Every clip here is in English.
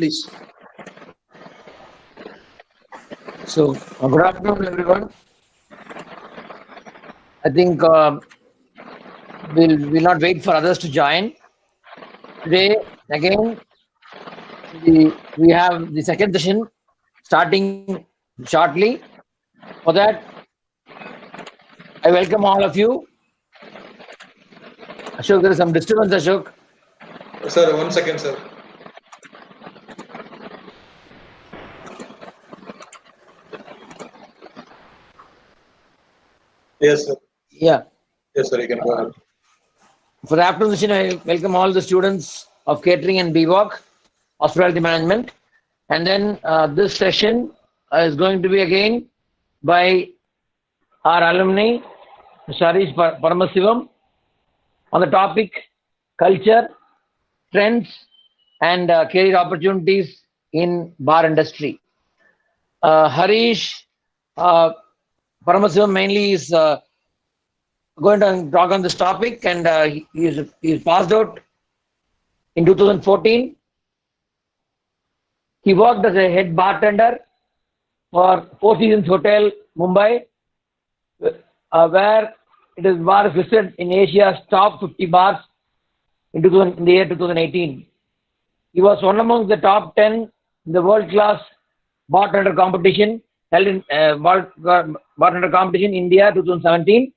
please. So, good afternoon, everyone. I think we'll not wait for others to join. Today, again, we have the second session starting shortly. For that, I welcome all of you. Ashok, there is some disturbance, Ashok. Sir, 1 second, sir. Yes, sir. Yeah. Yes, sir. You can go ahead. For the afternoon session, I welcome all the students of catering and BWalk, hospitality management. And then this session is going to be again by our alumni, Harish Paramasivam, on the topic culture, trends, and career opportunities in bar industry. Harish Paramasivam mainly is going to talk on this topic, and he is passed out in 2014. He worked as a head bartender for Four Seasons Hotel, Mumbai, where bar is listed in Asia's top 50 bars in the year 2018. He was one among the top 10 in the world-class bartender competition held in bartender competition in India 2017.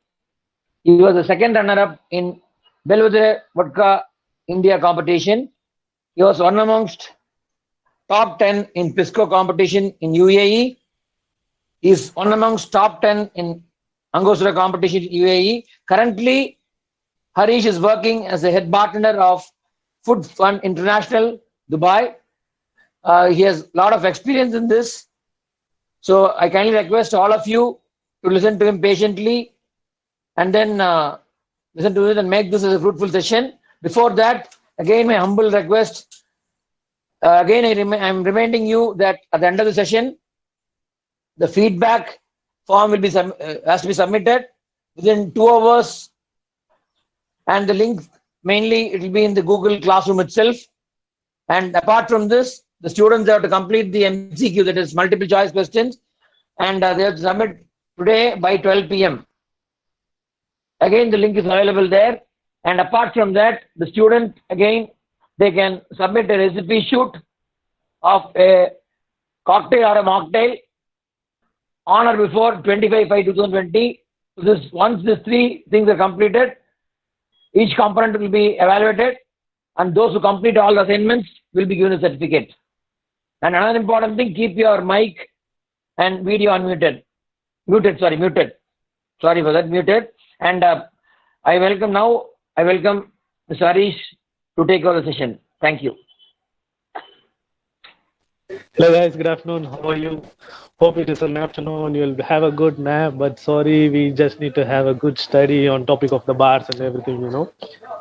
He was the second runner-up in Belvedere Vodka India competition. He was one amongst top 10 in Pisco competition in UAE. He is one amongst top 10 in Angostura competition in UAE. Currently, Harish is working as a head bartender of Food Fun International, Dubai. He has a lot of experience in this. So I kindly request all of you to listen to him patiently and then listen to it and make this as a fruitful session. Before that, again, my humble request. Again, I'm reminding you that at the end of the session, the feedback form will be has to be submitted within 2 hours, and the link mainly it will be in the Google Classroom itself. And apart from this, the students have to complete the MCQ, that is multiple choice questions, and they have to submit today by 12 p.m. Again, the link is available there. And apart from that, the student, again, they can submit a recipe shoot of a cocktail or a mocktail on or before 25/5/2020. Once these 3 things are completed, each component will be evaluated, and those who complete all the assignments will be given a certificate. And another important thing, keep your mic and video unmuted. Muted. Sorry for that, muted. And I welcome Mr. Harish to take over the session. Thank you. Hello guys, good afternoon. How are you? Hope it is an afternoon. You'll have a good nap, but sorry, we just need to have a good study on topic of the bars and everything.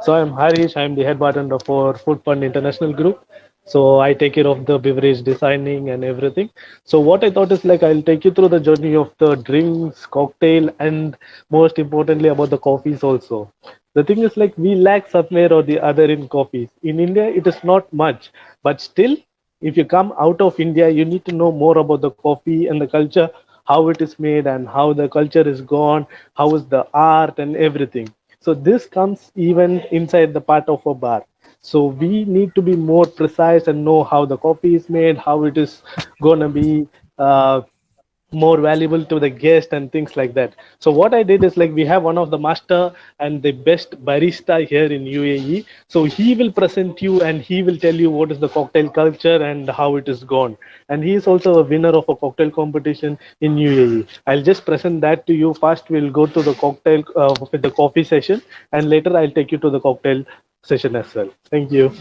So I'm Harish. I'm the head bartender for Food Fund International Group. So I take care of the beverage designing and everything. So what I thought is like I'll take you through the journey of the drinks, cocktail, and most importantly about the coffees also. The thing is like we lack somewhere or the other in coffees. In India, it is not much, but still if you come out of India, you need to know more about the coffee and the culture, how it is made and how the culture is gone, how is the art and everything. So this comes even inside the part of a bar. So we need to be more precise and know how the coffee is made, how it is gonna be more valuable to the guest and things like that. So what I did is like we have one of the master and the best barista here in UAE. So he will present you and he will tell you what is the cocktail culture and how it is gone. And he is also a winner of a cocktail competition in UAE. I'll just present that to you. First, we'll go to the cocktail with the coffee session, and later I'll take you to the cocktail session as well. Thank you.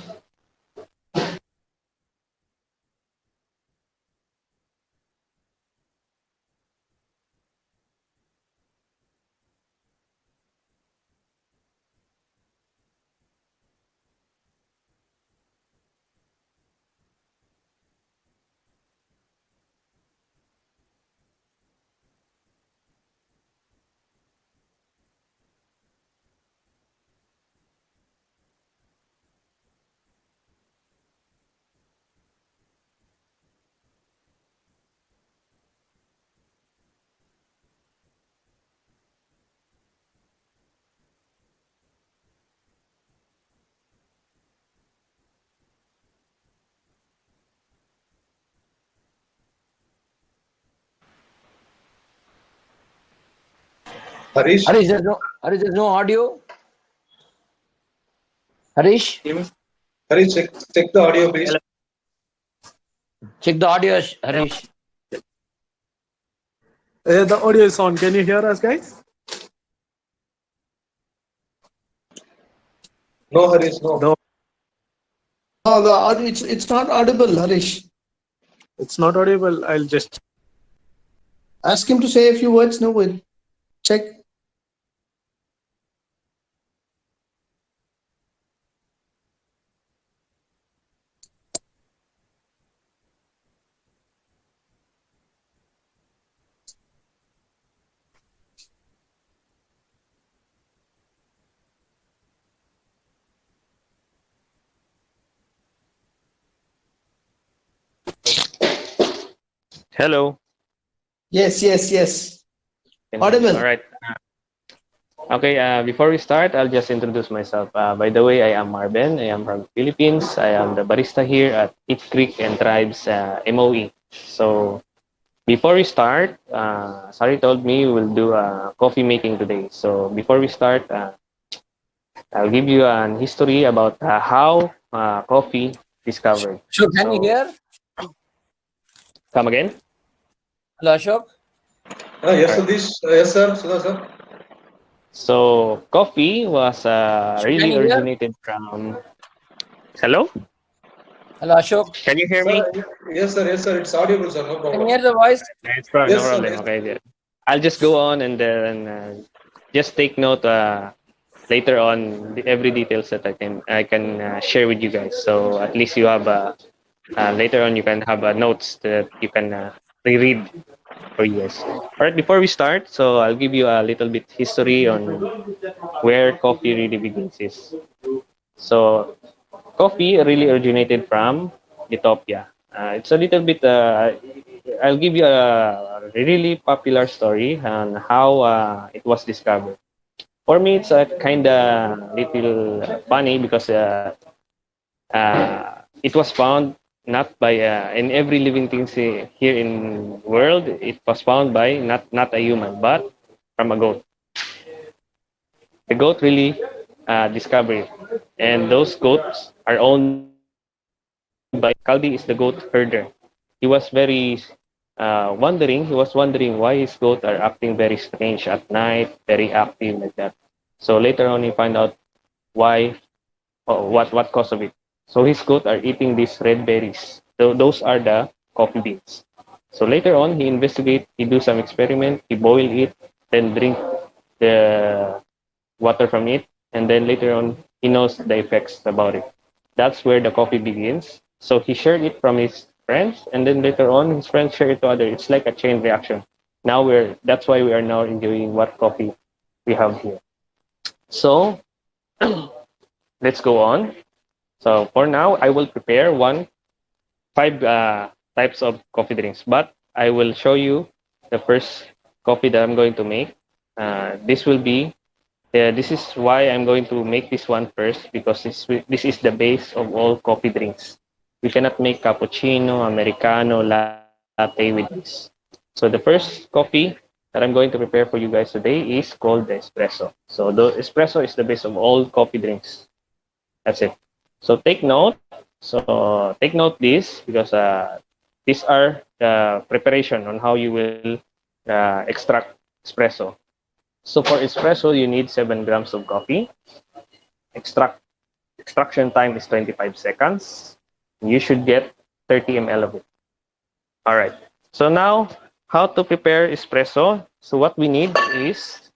Harish? Harish, there's no audio. Harish, Harish, check the audio, please. Hello. check the audio, Harish. The audio is on. Can you hear us, guys? No, Harish, no. No, No, the audio, it's not audible, Harish. it's not audible. I'll just. Ask him to say a few words. No, we'll check. Hello. Yes, yes, yes. Audible. All right. Okay, before we start, I'll just introduce myself. By the way, I am Marben. I am from Philippines. I am the barista here at Eat Creek and Tribes MOE. So before we start, Sari told me we'll do coffee making today. So before we start, I'll give you an history about how coffee discovered. Ashok, can you So- hear? Come again? Hello, Ashok. Yes, Sadish. Yes, sir. Sudha, sir. So coffee was really Can you hear? originated from. Hello? Hello, Ashok. Can you hear me? Sir, yes, sir. Yes, sir. It's audible, sir. No Can you problem. hear the voice? It's probably Yes, no sir, problem. yes. Okay, good. I'll just go on and then just take note later on every details that I can share with you guys. So at least you have later on you can have notes that you can reread for you guys. All right, before we start, so I'll give you a little bit history on where coffee really begins. So coffee really originated from Ethiopia. It's a little bit. I'll give you a really popular story on how it was discovered. For me, it's a kind of little funny because it was found not by in every living thing here in world. It was found by not a human, but from a goat. The goat really discovered it, and those goats are owned by Kaldi is the goat herder. He was very wondering. He was wondering why his goats are acting very strange at night, very active like that. So later on, he find out why, what cause of it. So his goats are eating these red berries. So those are the coffee beans. So later on, he investigate. He do some experiment. He boil it, then drink the water from it, and then later on, he knows the effects about it. That's where the coffee begins. So he shared it from his friends, and then later on, his friends share it to others. It's like a chain reaction. Now that's why we are now enjoying what coffee we have here. So let's go on. So for now, I will prepare five types of coffee drinks, but I will show you the first coffee that I'm going to make. This will be this is why I'm going to make this one first because this is the base of all coffee drinks. We cannot make cappuccino, americano, latte with this. So the first coffee that I'm going to prepare for you guys today is called the espresso. So the espresso is the base of all coffee drinks. That's it. So take note. So take note this because these are the preparation on how you will extract espresso. So for espresso, you need 7 grams of coffee. Extraction time is 25 seconds. You should get 30 ml of it. All right. So now, how to prepare espresso? So what we need is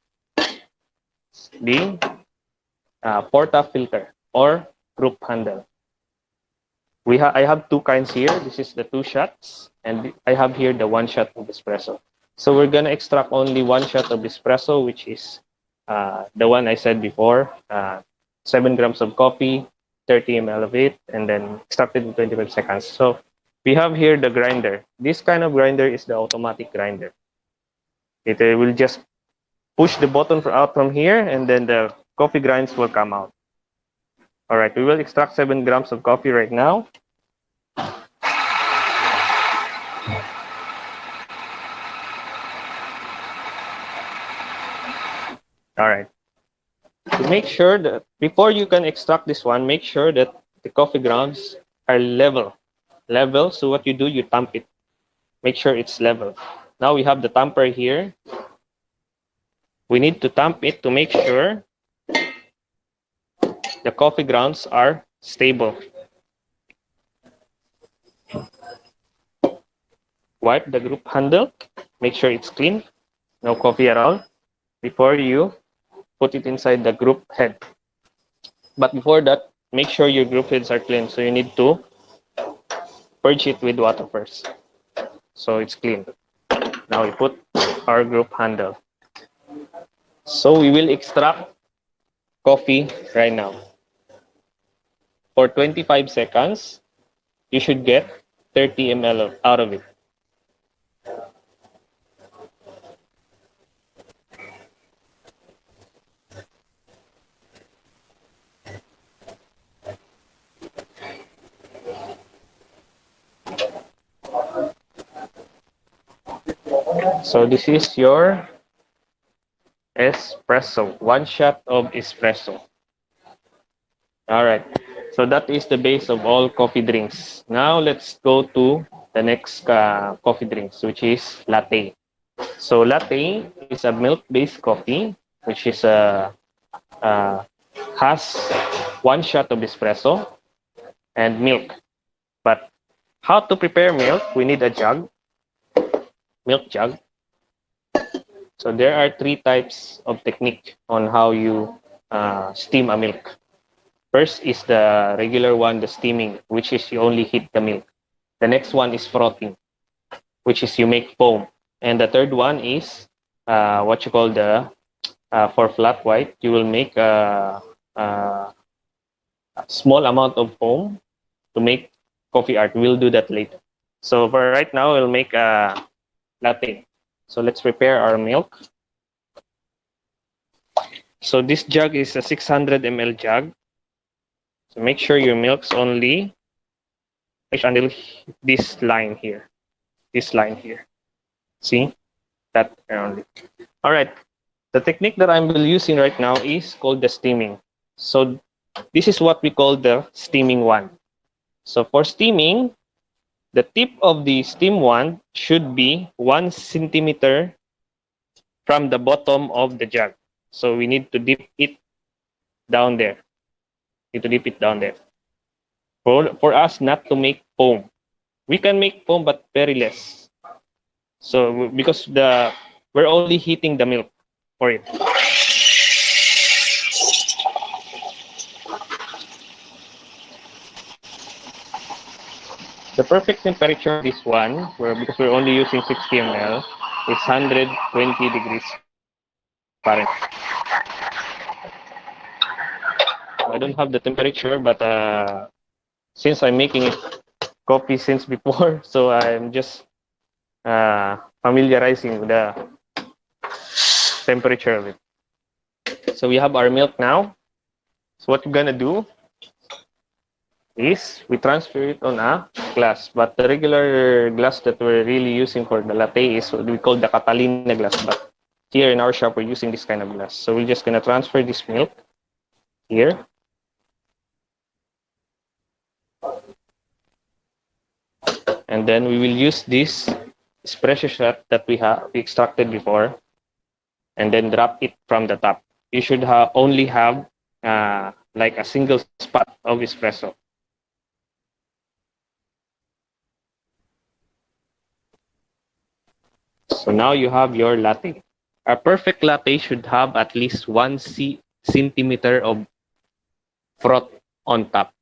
the porta filter or group handle. I have two kinds here. This is the 2 shots, and I have here the 1 shot of espresso. So we're gonna extract only 1 shot of espresso, which is the one I said before. 7 grams of coffee, 30 ml of it, and then extract it in 25 seconds. So we have here the grinder. This kind of grinder is the automatic grinder. It will just push the button out from here, and then the coffee grinds will come out. All right, we will extract 7 grams of coffee right now. All right. To make sure that before you can extract this one, make sure that the coffee grounds are level. Level. So what you do, you tamp it. Make sure it's level. Now we have the tamper here. We need to tamp it to make sure the coffee grounds are stable. Wipe the group handle. Make sure it's clean. No coffee at all. Before you put it inside the group head. But before that, make sure your group heads are clean. So you need to purge it with water first. So it's clean. Now we put our group handle. So we will extract coffee right now. For 25 seconds, you should get 30 ml out of it. So this is your espresso, one shot of espresso. All right, so that is the base of all coffee drinks. Now let's go to the next coffee drinks, which is latte. So latte is a milk-based coffee, which is has one shot of espresso and milk. But how to prepare milk? We need a jug, milk jug. So there are 3 types of technique on how you steam a milk. First is the regular one, the steaming, which is you only heat the milk. The next one is frothing, which is you make foam. And the third one is what you call the, for flat white, you will make a small amount of foam to make coffee art. We'll do that later. So for right now, we'll make a latte. So let's prepare our milk. So this jug is a 600 ml jug. So make sure your milk's only until this line here. This line here. See? That only. All right. The technique that I'm using right now is called the steaming. So this is what we call the steaming wand. So for steaming, the tip of the steam wand should be 1 centimeter from the bottom of the jug. So we need to dip it down there. Need to dip it down there. For us not to make foam. We can make foam, but very less. So because we're only heating the milk for it. The perfect temperature of this one, because we're only using 60 ml, is 120 degrees Fahrenheit. I don't have the temperature, but since I'm making coffee since before, so I'm just familiarizing with the temperature of it. So we have our milk now. So what we're gonna do is we transfer it on a glass, but the regular glass that we're really using for the latte is what we call the Catalina glass, but here in our shop we're using this kind of glass. So we're just gonna transfer this milk here. And then we will use this espresso shot that we extracted before, and then drop it from the top. You should only have like a single spot of espresso. So now you have your latte. A perfect latte should have at least 1 centimeter of froth on top,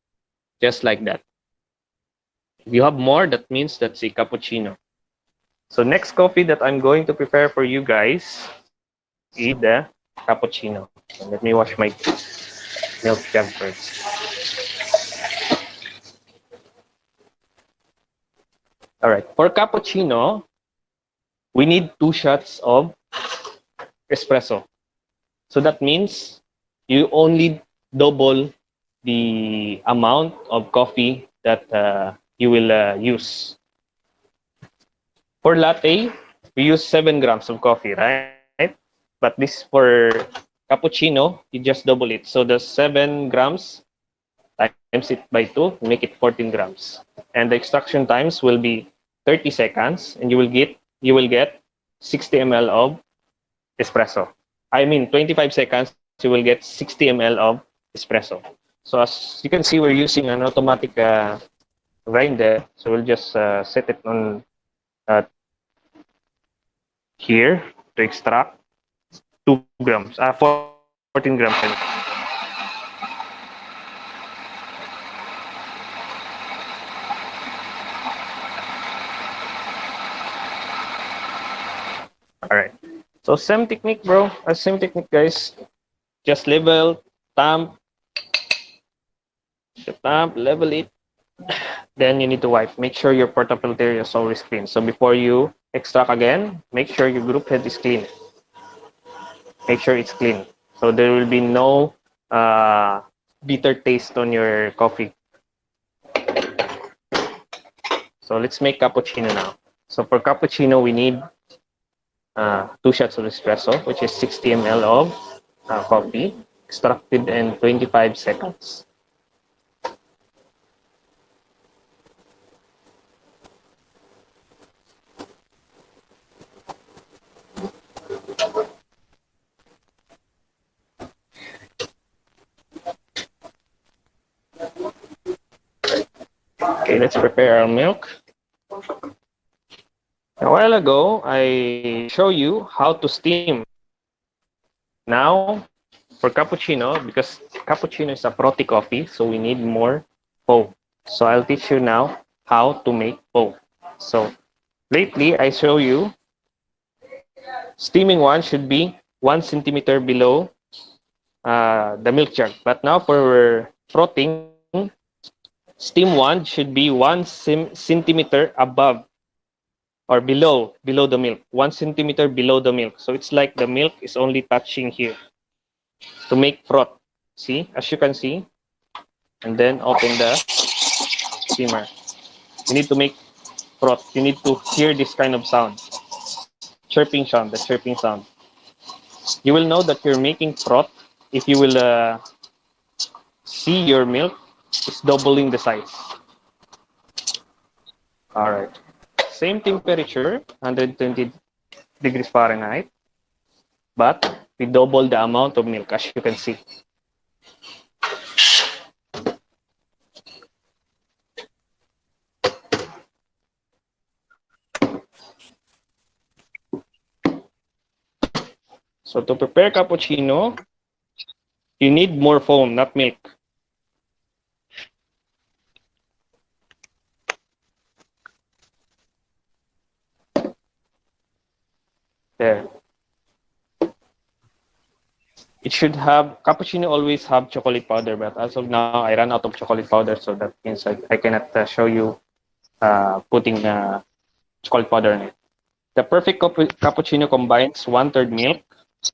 just like that. If you have more, that means that's a cappuccino. So next coffee that I'm going to prepare for you guys is the cappuccino. So let me wash my milk jug first. All right, for cappuccino, we need 2 shots of espresso. So that means you only double the amount of coffee that you will use. For latte, we use 7 grams of coffee, right? But this for cappuccino, you just double it. So the 7 grams times it by 2, make it 14 grams. And the extraction times will be 30 seconds, and you will get 60 ml of espresso. I mean, 25 seconds, you will get 60 ml of espresso. So as you can see, we're using an automatic grinder. So we'll just set it on here to extract 14 grams. All right. So same technique, bro. Same technique, guys. Just level, tamp, level it. Then you need to wipe. Make sure your portafilter is always clean. So before you extract again, make sure your group head is clean. Make sure it's clean. So there will be no bitter taste on your coffee. So let's make cappuccino now. So for cappuccino, we need 2 shots of espresso, which is 60 ml of coffee, extracted in 25 seconds. Okay, let's prepare our milk. A while ago, I show you how to steam. Now, for cappuccino, because cappuccino is a frothy coffee, so we need more foam. So I'll teach you now how to make foam. So lately, I show you steaming one should be 1 centimeter below the milk jug. But now for frothing, steam one should be 1 centimeter above or below the milk, 1 centimeter below the milk. So it's like the milk is only touching here to make froth. See, as you can see, and then open the steamer. You need to make froth. You need to hear this kind of sound, chirping sound, the chirping sound. You will know that you're making froth if you will see your milk is doubling the size. All right. Same temperature, 120 degrees Fahrenheit, but we double the amount of milk, as you can see. So to prepare cappuccino, you need more foam, not milk. There. It should have, cappuccino always have chocolate powder, but as of now, I ran out of chocolate powder, so that means I cannot show you putting chocolate powder in it. The perfect cappuccino combines 1/3 milk,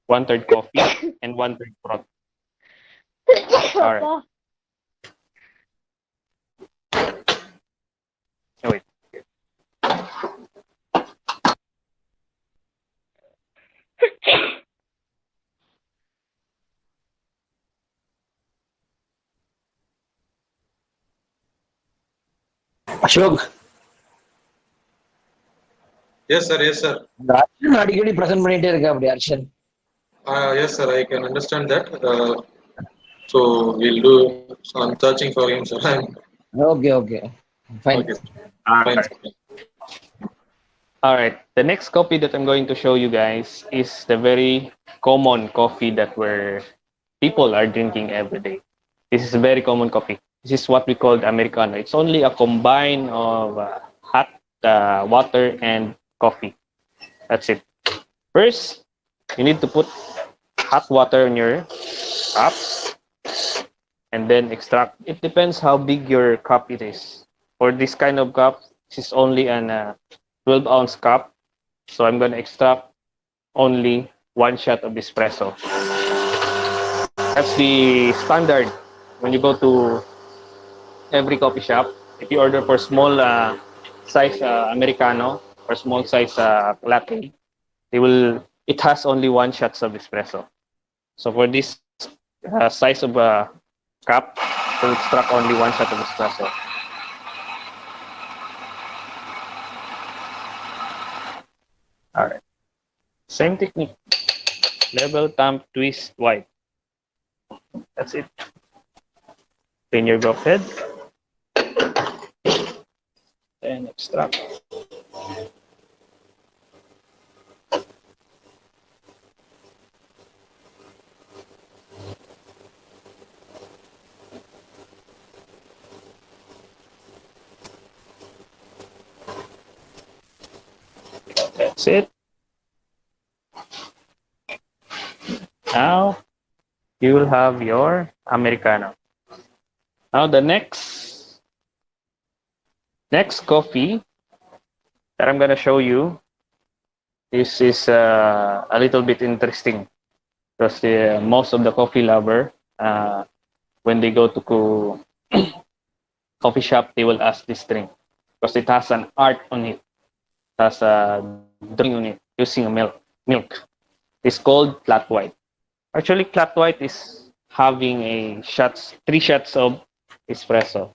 1/3 coffee, and 1/3 froth. All right. Oh, wait. Ashok, Yes, sir. Yes, sir. இந்த அர்ச்சன் அடிக்கடி present பண்ணிட்டே இருக்க அப்படி அர்ச்சன். Yes, sir. I can understand that. So we'll do. So I'm searching for him, sir. Okay. Fine. Okay. All Fine. right. All right. The next coffee that I'm going to show you guys is the very common coffee that people are drinking every day. This is a very common coffee. This is what we call the Americano. It's only a combine of hot water and coffee. That's it. First, you need to put hot water in your cups and then extract. It depends how big your cup it is. For this kind of cup, this is only an 12-ounce cup. So I'm going to extract only 1 shot of espresso. That's the standard when you go to every coffee shop. If you order for small size Americano or small size latte, it has only 1 shot of espresso. So for this size of a cup, to extract only one shot of espresso. All right. Same technique. Level, thumb, twist, wipe. That's it. Clean your growth head. And extract. That's it. Now you will have your Americano. Now the next coffee that I'm gonna show you, this is a little bit interesting because most of the coffee lover, when they go to coffee shop, they will ask this drink because it has an art on it. It has a drawing on it using a milk. It's called flat white. Actually, flat white is having three shots of espresso.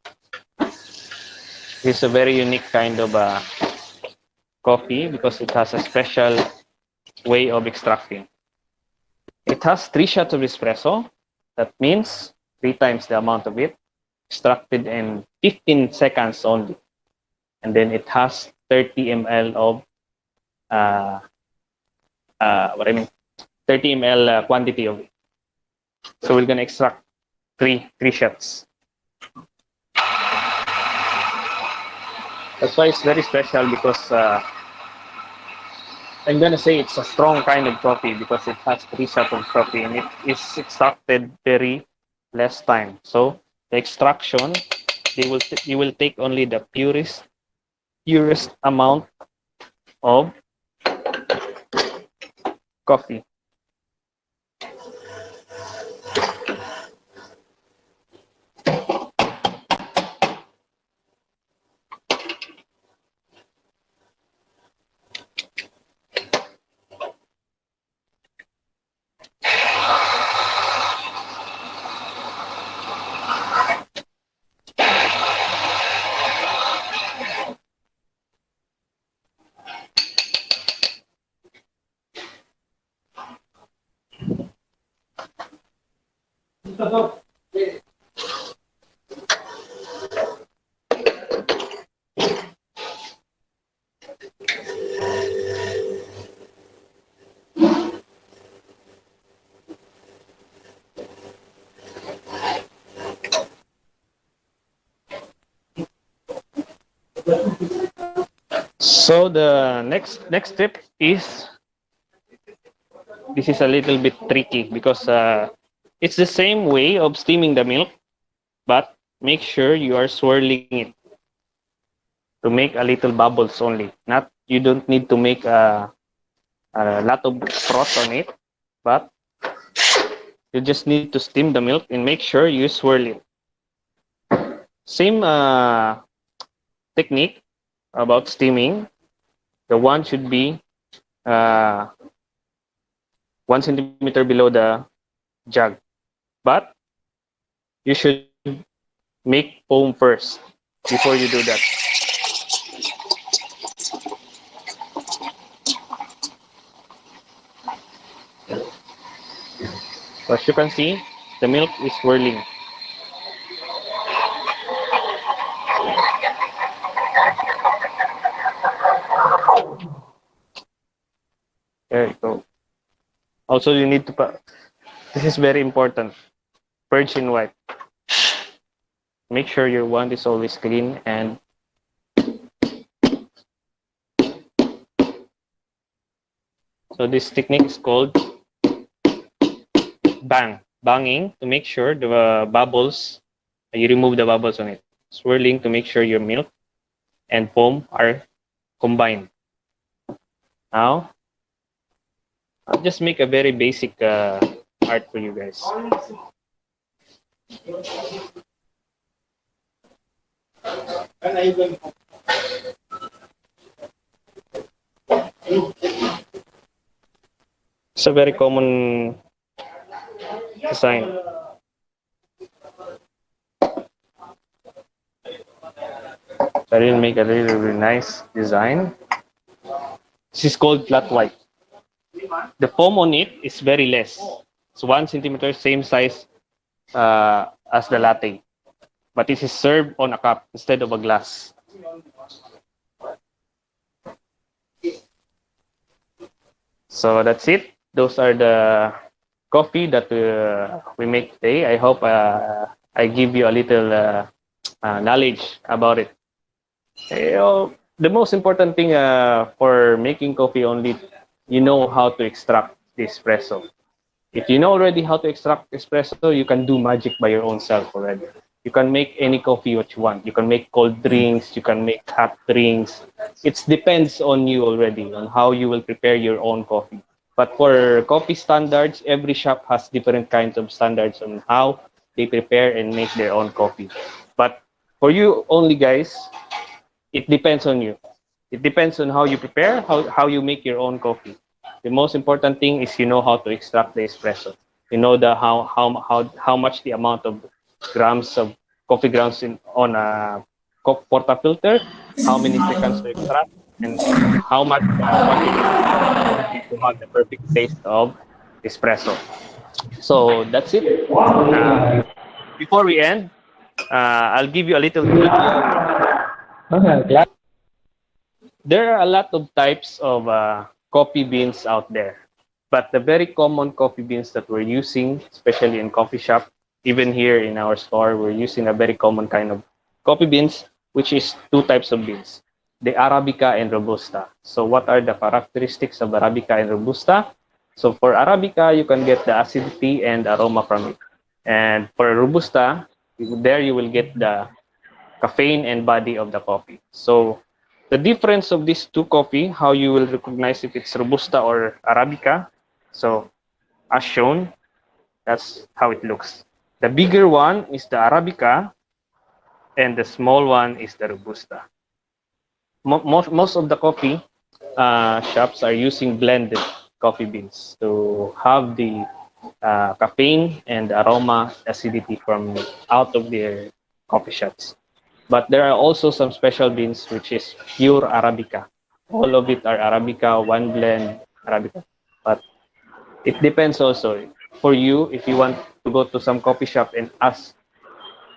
It's a very unique kind of coffee because it has a special way of extracting. It has 3 shots of espresso. That means 3 times the amount of it, extracted in 15 seconds only. And then it has 30 ml of 30 ml quantity of it. So we're gonna extract three shots. That's why it's very special because I'm gonna say it's a strong kind of coffee because it has 3 shots of coffee and it is extracted very less time. So the extraction, you will take only the purest amount of coffee. So the next step is, this is a little bit tricky because it's the same way of steaming the milk, but make sure you are swirling it to make a little bubbles only. You don't need to make a lot of froth on it, but you just need to steam the milk and make sure you swirl it. Same technique about steaming. The one should be 1 centimeter below the jug, but you should make foam first before you do that. As you can see, the milk is swirling. There you go. Also, you need to, this is very important, purge and wipe. Make sure your wand is always clean and so this technique is called banging to make sure the bubbles, you remove the bubbles on it. Swirling to make sure your milk and foam are combined. Now, I'll just make a very basic art for you guys. It's a very common design. I didn't make a really, really nice design. This is called flat white. The foam on it is very less. It's 1 centimeter, same size as the latte. But it is served on a cup instead of a glass. So that's it. Those are the coffee that we make today. I hope I give you a little knowledge about it. The most important thing for making coffee only, you know how to extract the espresso. If you know already how to extract espresso, you can do magic by your own self already. You can make any coffee what you want. You can make cold drinks, you can make hot drinks. It depends on you already, on how you will prepare your own coffee. But for coffee standards, every shop has different kinds of standards on how they prepare and make their own coffee. But for you only guys, it depends on you. It depends on how you prepare, how you make your own coffee. The most important thing is you know how to extract the espresso. You know how much the amount of grams of coffee grounds on a portafilter, how many seconds to extract, and how much quantity to have the perfect taste of espresso. So that's it. Before we end, I'll give you a little. There are a lot of types of coffee beans out there, but the very common coffee beans that we're using, especially in coffee shop, even here in our store, we're using a very common kind of coffee beans, which is 2 types of beans, the Arabica and Robusta. So what are the characteristics of Arabica and Robusta? So for Arabica, you can get the acidity and aroma from it. And for Robusta, there you will get the caffeine and body of the coffee. So the difference of these 2 coffee, how you will recognize if it's Robusta or Arabica. So as shown, that's how it looks. The bigger one is the Arabica and the small one is the Robusta. Most of the coffee shops are using blended coffee beans to have the caffeine and aroma acidity from out of their coffee shops. But there are also some special beans which is pure Arabica. All of it are Arabica, one blend Arabica. But it depends also for you if you want to go to some coffee shop and ask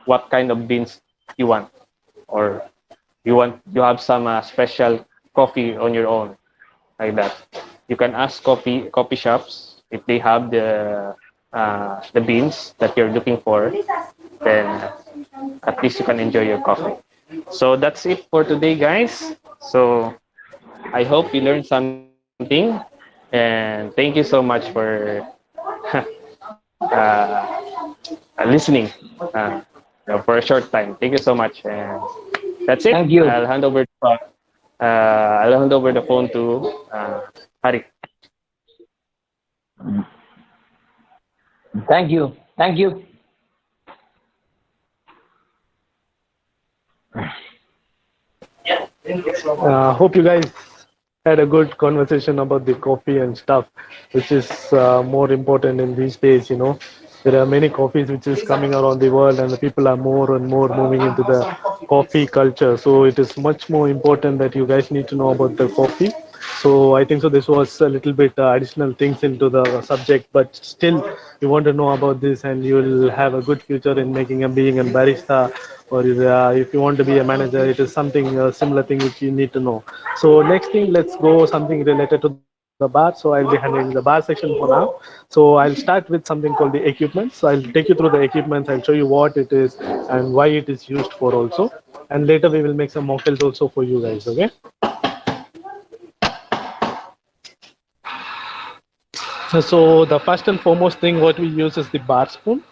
what kind of beans you want, or you have some special coffee on your own, like that. You can ask coffee shops if they have the beans that you're looking for, then at least you can enjoy your coffee. So that's it for today, guys. So I hope you learned something, and thank you so much for listening for a short time. Thank you so much, and that's it. Thank you. I'll hand over the phone to Hari. Thank you. Thank you. Hope you guys had a good conversation about the coffee and stuff, which is more important in these days. There are many coffees which is coming around the world, and the people are more and more moving into the coffee culture. So it is much more important that you guys need to know about the coffee. So I think so this was a little bit additional things into the subject, but still you want to know about this, and you will have a good future in being a barista, or if you want to be a manager, it is something similar thing which you need to know. So next thing, let's go something related to the bar. So I'll be handling the bar section for now. So I'll start with something called the equipment. So I'll take you through the equipment. I'll show you what it is and why it is used for also. And later we will make some mocktails also for you guys. Okay. So the first and foremost thing what we use is the bar spoon.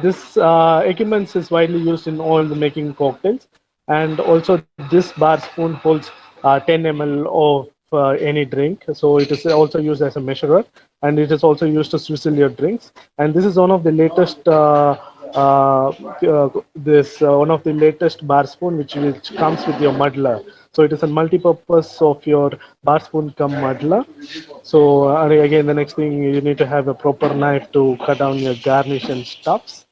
This equipment is widely used in all the making cocktails, and also this bar spoon holds 10 ml of any drink. So it is also used as a measurer, and it is also used to swizzle your drinks. And this is one of the latest this one of the latest bar spoon which comes with your muddler. So it is a multi-purpose of your bar spoon come muddler. So again, the next thing you need to have a proper knife to cut down your garnish and stuffs.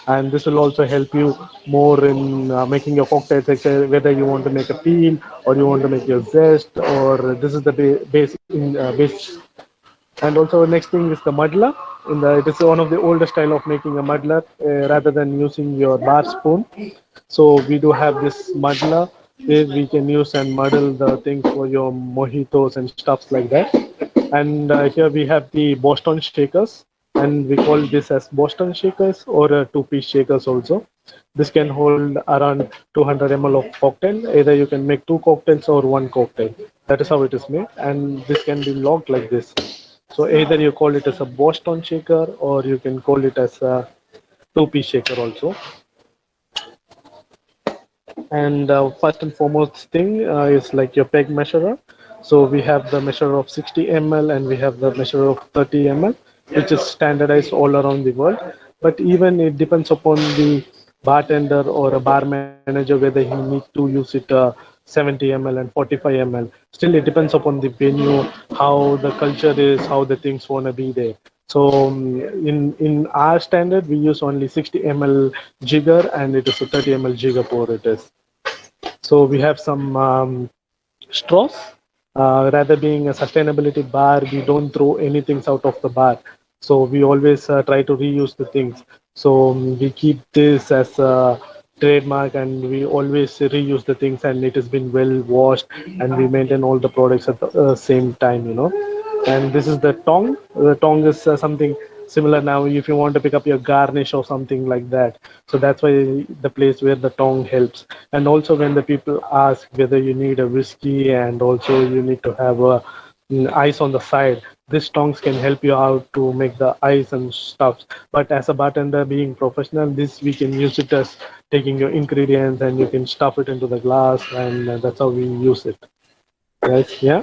And this will also help you more in making your cocktails, whether you want to make a peel or you want to make your zest, or this is the base. And also next thing is the muddler. It is one of the older style of making a muddler rather than using your bar spoon. So we do have this muddler where we can use and muddle the things for your mojitos and stuffs like that. And here we have the Boston shakers, and we call this as Boston shakers or two-piece shakers also. This can hold around 200 ml of cocktail. Either you can make two cocktails or one cocktail. That is how it is made, and this can be locked like this. So either you call it as a Boston shaker or you can call it as a two-piece shaker also. And first and foremost thing is like your peg measurer. So we have the measure of 60 ml and we have the measure of 30 ml, which is standardized all around the world. But even it depends upon the bartender or a bar manager whether he need to use it 70 ml and 45 ml. Still, it depends upon the venue, how the culture is, how the things want to be there. So in our standard, we use only 60 ml jigger and it is a 30 ml jigger pour it is. So we have some straws. Rather being a sustainability bar, we don't throw anything out of the bar. So we always try to reuse the things. So we keep this as a trademark and we always reuse the things and it has been well washed and we maintain all the products at the same time, you know. And this is the tong. The tong is something similar now if you want to pick up your garnish or something like that. So that's why the place where the tong helps. And also when the people ask whether you need a whiskey and also you need to have a ice on the side, these tongs can help you out to make the ice and stuff. But as a bartender being professional, this we can use it as taking your ingredients and you can stuff it into the glass and that's how we use it. Right? Yeah.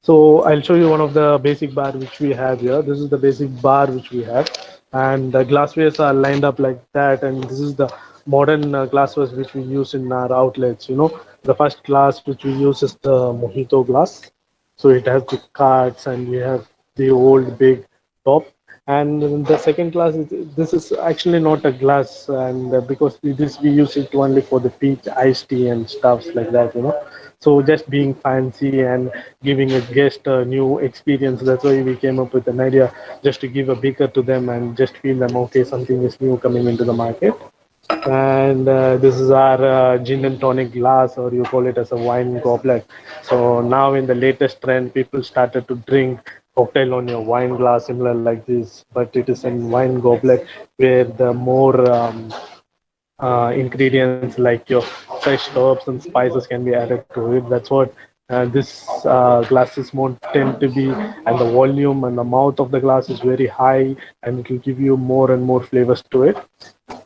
So I'll show you one of the basic bar which we have here. This is the basic bar which we have, and the glasswares are lined up like that. And this is the modern glasswares which we use in our outlets. You know, the first glass which we use is the mojito glass. So it has the cards, and we have the old big top. And the second glass this is actually not a glass, and because we use it only for the peach iced tea and stuffs like that. You know. So just being fancy and giving a guest a new experience. That's why we came up with an idea just to give a beaker to them and just feel them, okay, something is new coming into the market. And this is our gin and tonic glass, or you call it as a wine goblet. So now in the latest trend, people started to drink cocktail on your wine glass, similar like this, but it is in wine goblet where the more ingredients like your fresh herbs and spices can be added to it. That's what this glass is more tend to be, and the volume and the mouth of the glass is very high, and it will give you more and more flavors to it.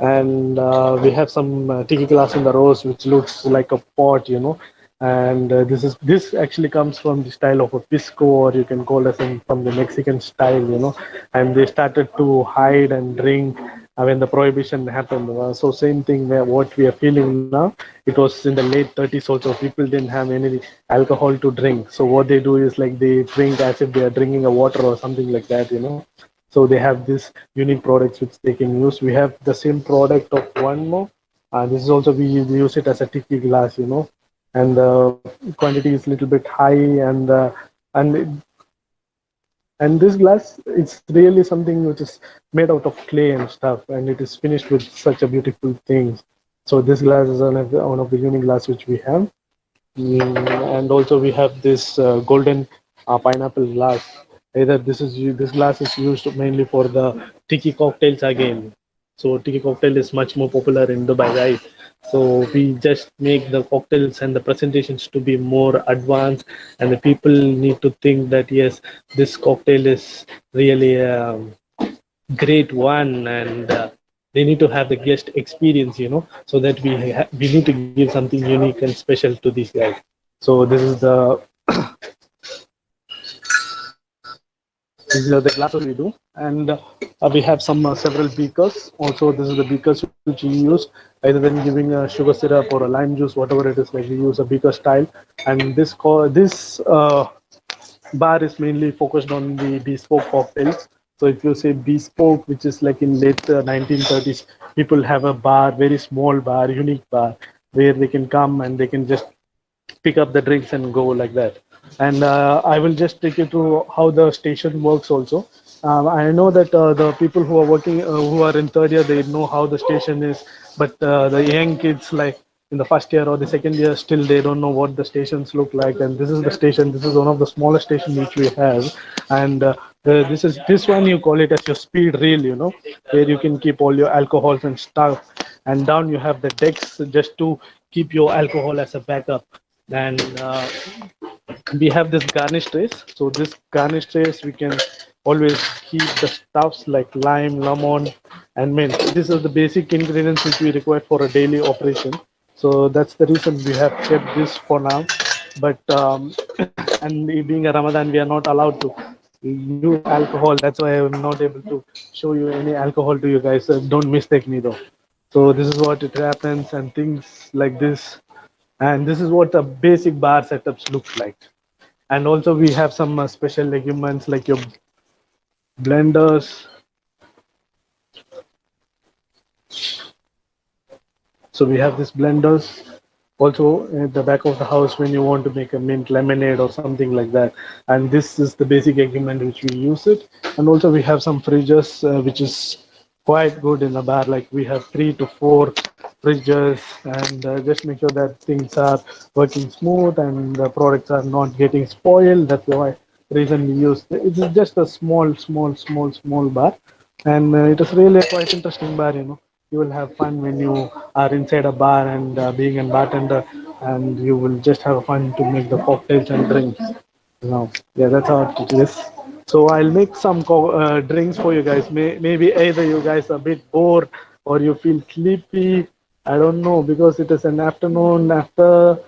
And we have some tiki glass in the rose, which looks like a pot, you know. And this actually comes from the style of a pisco, or you can call it from the Mexican style, you know. And they started to hide and drink when the prohibition happened. So same thing where what we are feeling now, it was in the late 30s also. People didn't have any alcohol to drink. So what they do is like they drink as if they are drinking a water or something like that, you know. So they have this unique products which they can use. We have the same product of one more. This is also, we use it as a tiki glass, you know. And the quantity is a little bit high, and this glass, it's really something which is made out of clay and stuff, and it is finished with such a beautiful things. So this glass is one of the unique glass which we have. And also we have this golden pineapple glass. Either this glass is used mainly for the tiki cocktails again. So tiki cocktail is much more popular in Dubai, right? So we just make the cocktails and the presentations to be more advanced, and the people need to think that yes, this cocktail is really a great one, and they need to have the guest experience, you know, so that we need to give something unique and special to these guys. So this is the These are the glasses we do, and we have some several beakers. Also, this is the beakers which we use either than giving a sugar syrup or a lime juice, whatever it is. Like we use a beaker style, and this bar is mainly focused on the bespoke cocktails. So if you say bespoke, which is like in late 1930s, people have a bar, very small bar, unique bar, where they can come and they can just pick up the drinks and go like that. And I will just take you through how the station works also. I know that the people who are working, who are in third year, they know how the station is, but the young kids, like in the first year or the second year, still they don't know what the stations look like. And this is the station. This is one of the smallest stations which we have, and this one you call it as your speed rail, where you can keep all your alcohols and stuff. And down you have the decks just to keep your alcohol as a backup. And we have this garnish trays. So this garnish trays, we can always keep the stuffs like lime, lemon, and mint. These are the basic ingredients which we require for a daily operation. So that's the reason we have kept this for now. But and being a Ramadan, we are not allowed to use alcohol. That's why I'm not able to show you any alcohol to you guys. Don't mistake me though. So this is what it happens, and things like this. And this is what the basic bar setups looks like. And also we have some special equipments like your blenders. So we have these blenders also at the back of the house when you want to make a mint lemonade or something like that. And this is the basic equipment which we use it. And also we have some fridges which is quite good in the bar. Like we have 3 to 4 fridges, and just make sure that things are working smooth and the products are not getting spoiled. That's why reason we use it. Is just a small bar, and it is really a quite interesting bar. You will have fun when you are inside a bar and being a bartender, and you will just have fun to make the cocktails and drinks. Yeah, that's how it is. So I'll make some drinks for you guys. Maybe either you guys are a bit bored or you feel sleepy. I don't know, because it is an afternoon after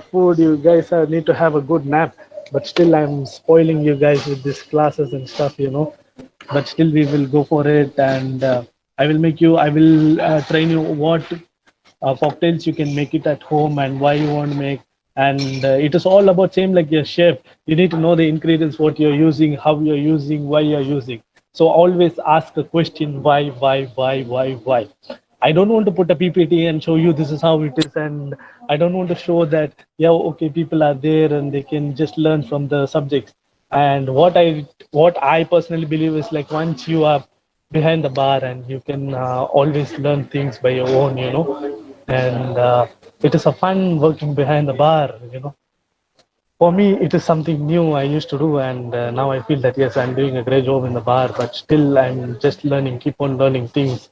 food. You guys need to have a good nap. But still, I'm spoiling you guys with these classes and stuff, But still, we will go for it, and I will train you what cocktails you can make it at home and why you want to make. And it is all about same like your chef. You need to know the ingredients, what you're using, how you're using, why you're using. So always ask a question, why. I don't want to put a PPT and show you this is how it is, and I don't want to show that, yeah, okay, people are there and they can just learn from the subjects. And what I personally believe is, like, once you are behind the bar and you can always learn things by your own, and it is a fun working behind the bar, For me, it is something new I used to do, and now I feel that, yes, I'm doing a great job in the bar, but still I'm just learning, keep on learning things.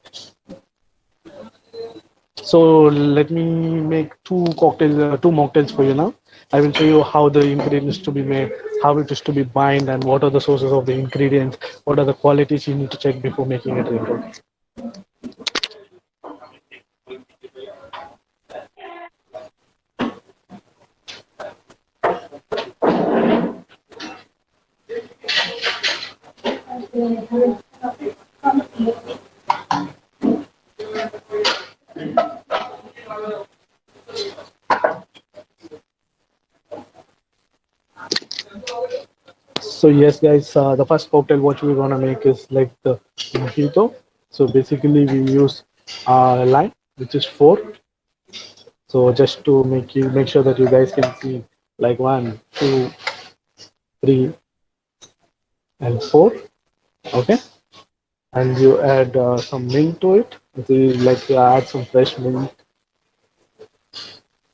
So let me make two mocktails for you now. I will show you how the ingredients to be made, how it is to be bind, and what are the sources of the ingredients, what are the qualities you need to check before making a drink. So yes, guys, the first cocktail what we're gonna make is like the mojito. So basically we use lime, which is 4. So just to make sure that you guys can see, like 1, 2, 3, and 4. Okay, and you add some mint to it. So you add some fresh mint.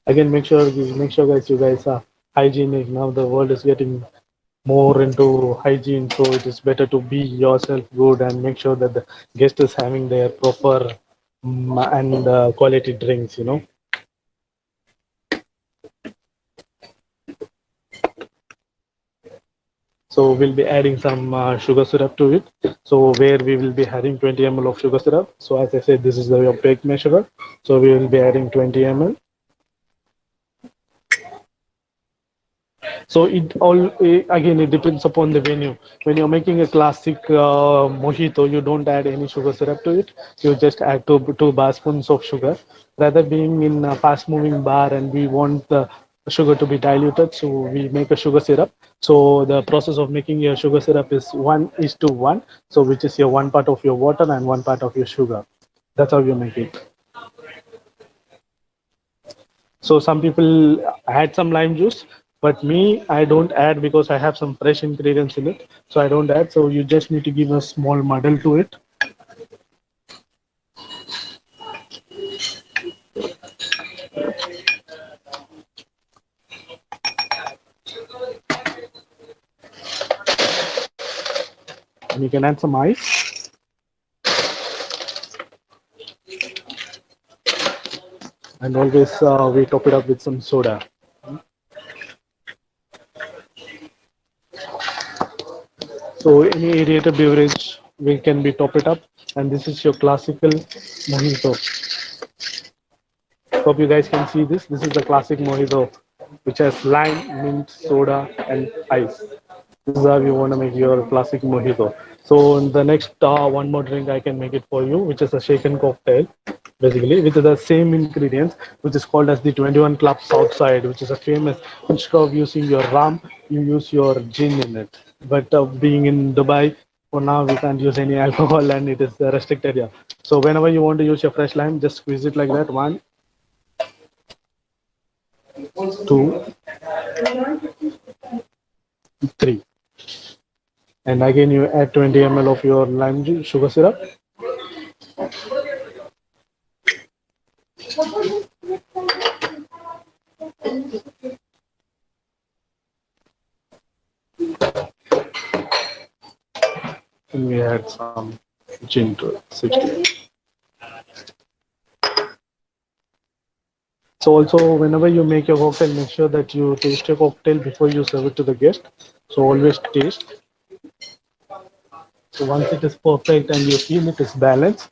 Again, make sure guys, you guys are hygienic. Now the world is getting more into hygiene, so it is better to be yourself good and make sure that the guest is having their proper and quality drinks, So we'll be adding some sugar syrup to it. So where we will be adding 20 ml of sugar syrup. So as I said, this is the opaque measurer. So we will be adding 20 ml. So again, it depends upon the venue. When you're making a classic mojito, you don't add any sugar syrup to it. You just add two bar spoons of sugar. Rather being in a fast moving bar and we want the sugar to be diluted, so we make a sugar syrup. So the process of making your sugar syrup is 1:1. So which is your one part of your water and one part of your sugar. That's how you make it. So some people add some lime juice, but me, I don't add because I have some fresh ingredients in it. So I don't add. So you just need to give a small muddle to it. And you can add some ice. And always we top it up with some soda. So any aerated beverage, we can be top it up. And this is your classical mojito. Hope you guys can see this. This is the classic mojito, which has lime, mint, soda, and ice. This is how you want to make your classic mojito. So in the next one more drink I can make it for you, which is a shaken cocktail, basically with the same ingredients, which is called as the 21 Club Southside, which is a famous. Instead of using your rum, you use your gin in it. But being in Dubai, for now we can't use any alcohol and it is restricted here. So whenever you want to use your fresh lime, just squeeze it like that. 1, 2, 3. And again, you add 20 ml of your lime juice, sugar syrup. And we add some gin to it, 60. So also, whenever you make your cocktail, make sure that you taste your cocktail before you serve it to the guest. So always taste. So once it is perfect and you feel it is balanced,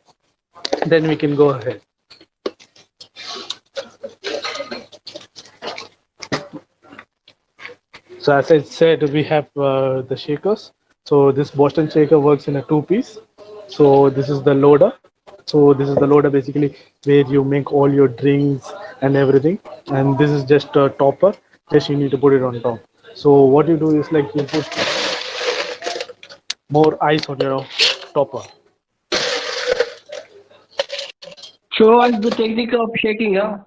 then we can go ahead. So as I said, we have the shakers. So this Boston shaker works in a 2-piece. So this is the loader. So this is the loader basically where you make all your drinks and everything. And this is just a topper. Just you need to put it on top. So what you do is like you put more ice on your topper. Show us the technique of shaking, huh?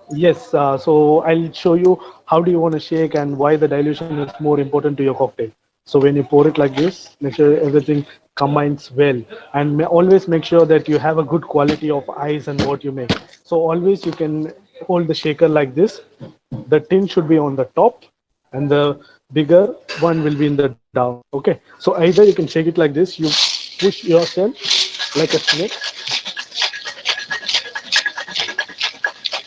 Yes, so I'll show you how do you want to shake and why the dilution is more important to your cocktail. So when you pour it like this, make sure everything combines well, and always make sure that you have a good quality of ice and what you make. So always you can hold the shaker like this. The tin should be on the top and the bigger one will be in the down. Okay, so either you can shake it like this, you push yourself like a snake,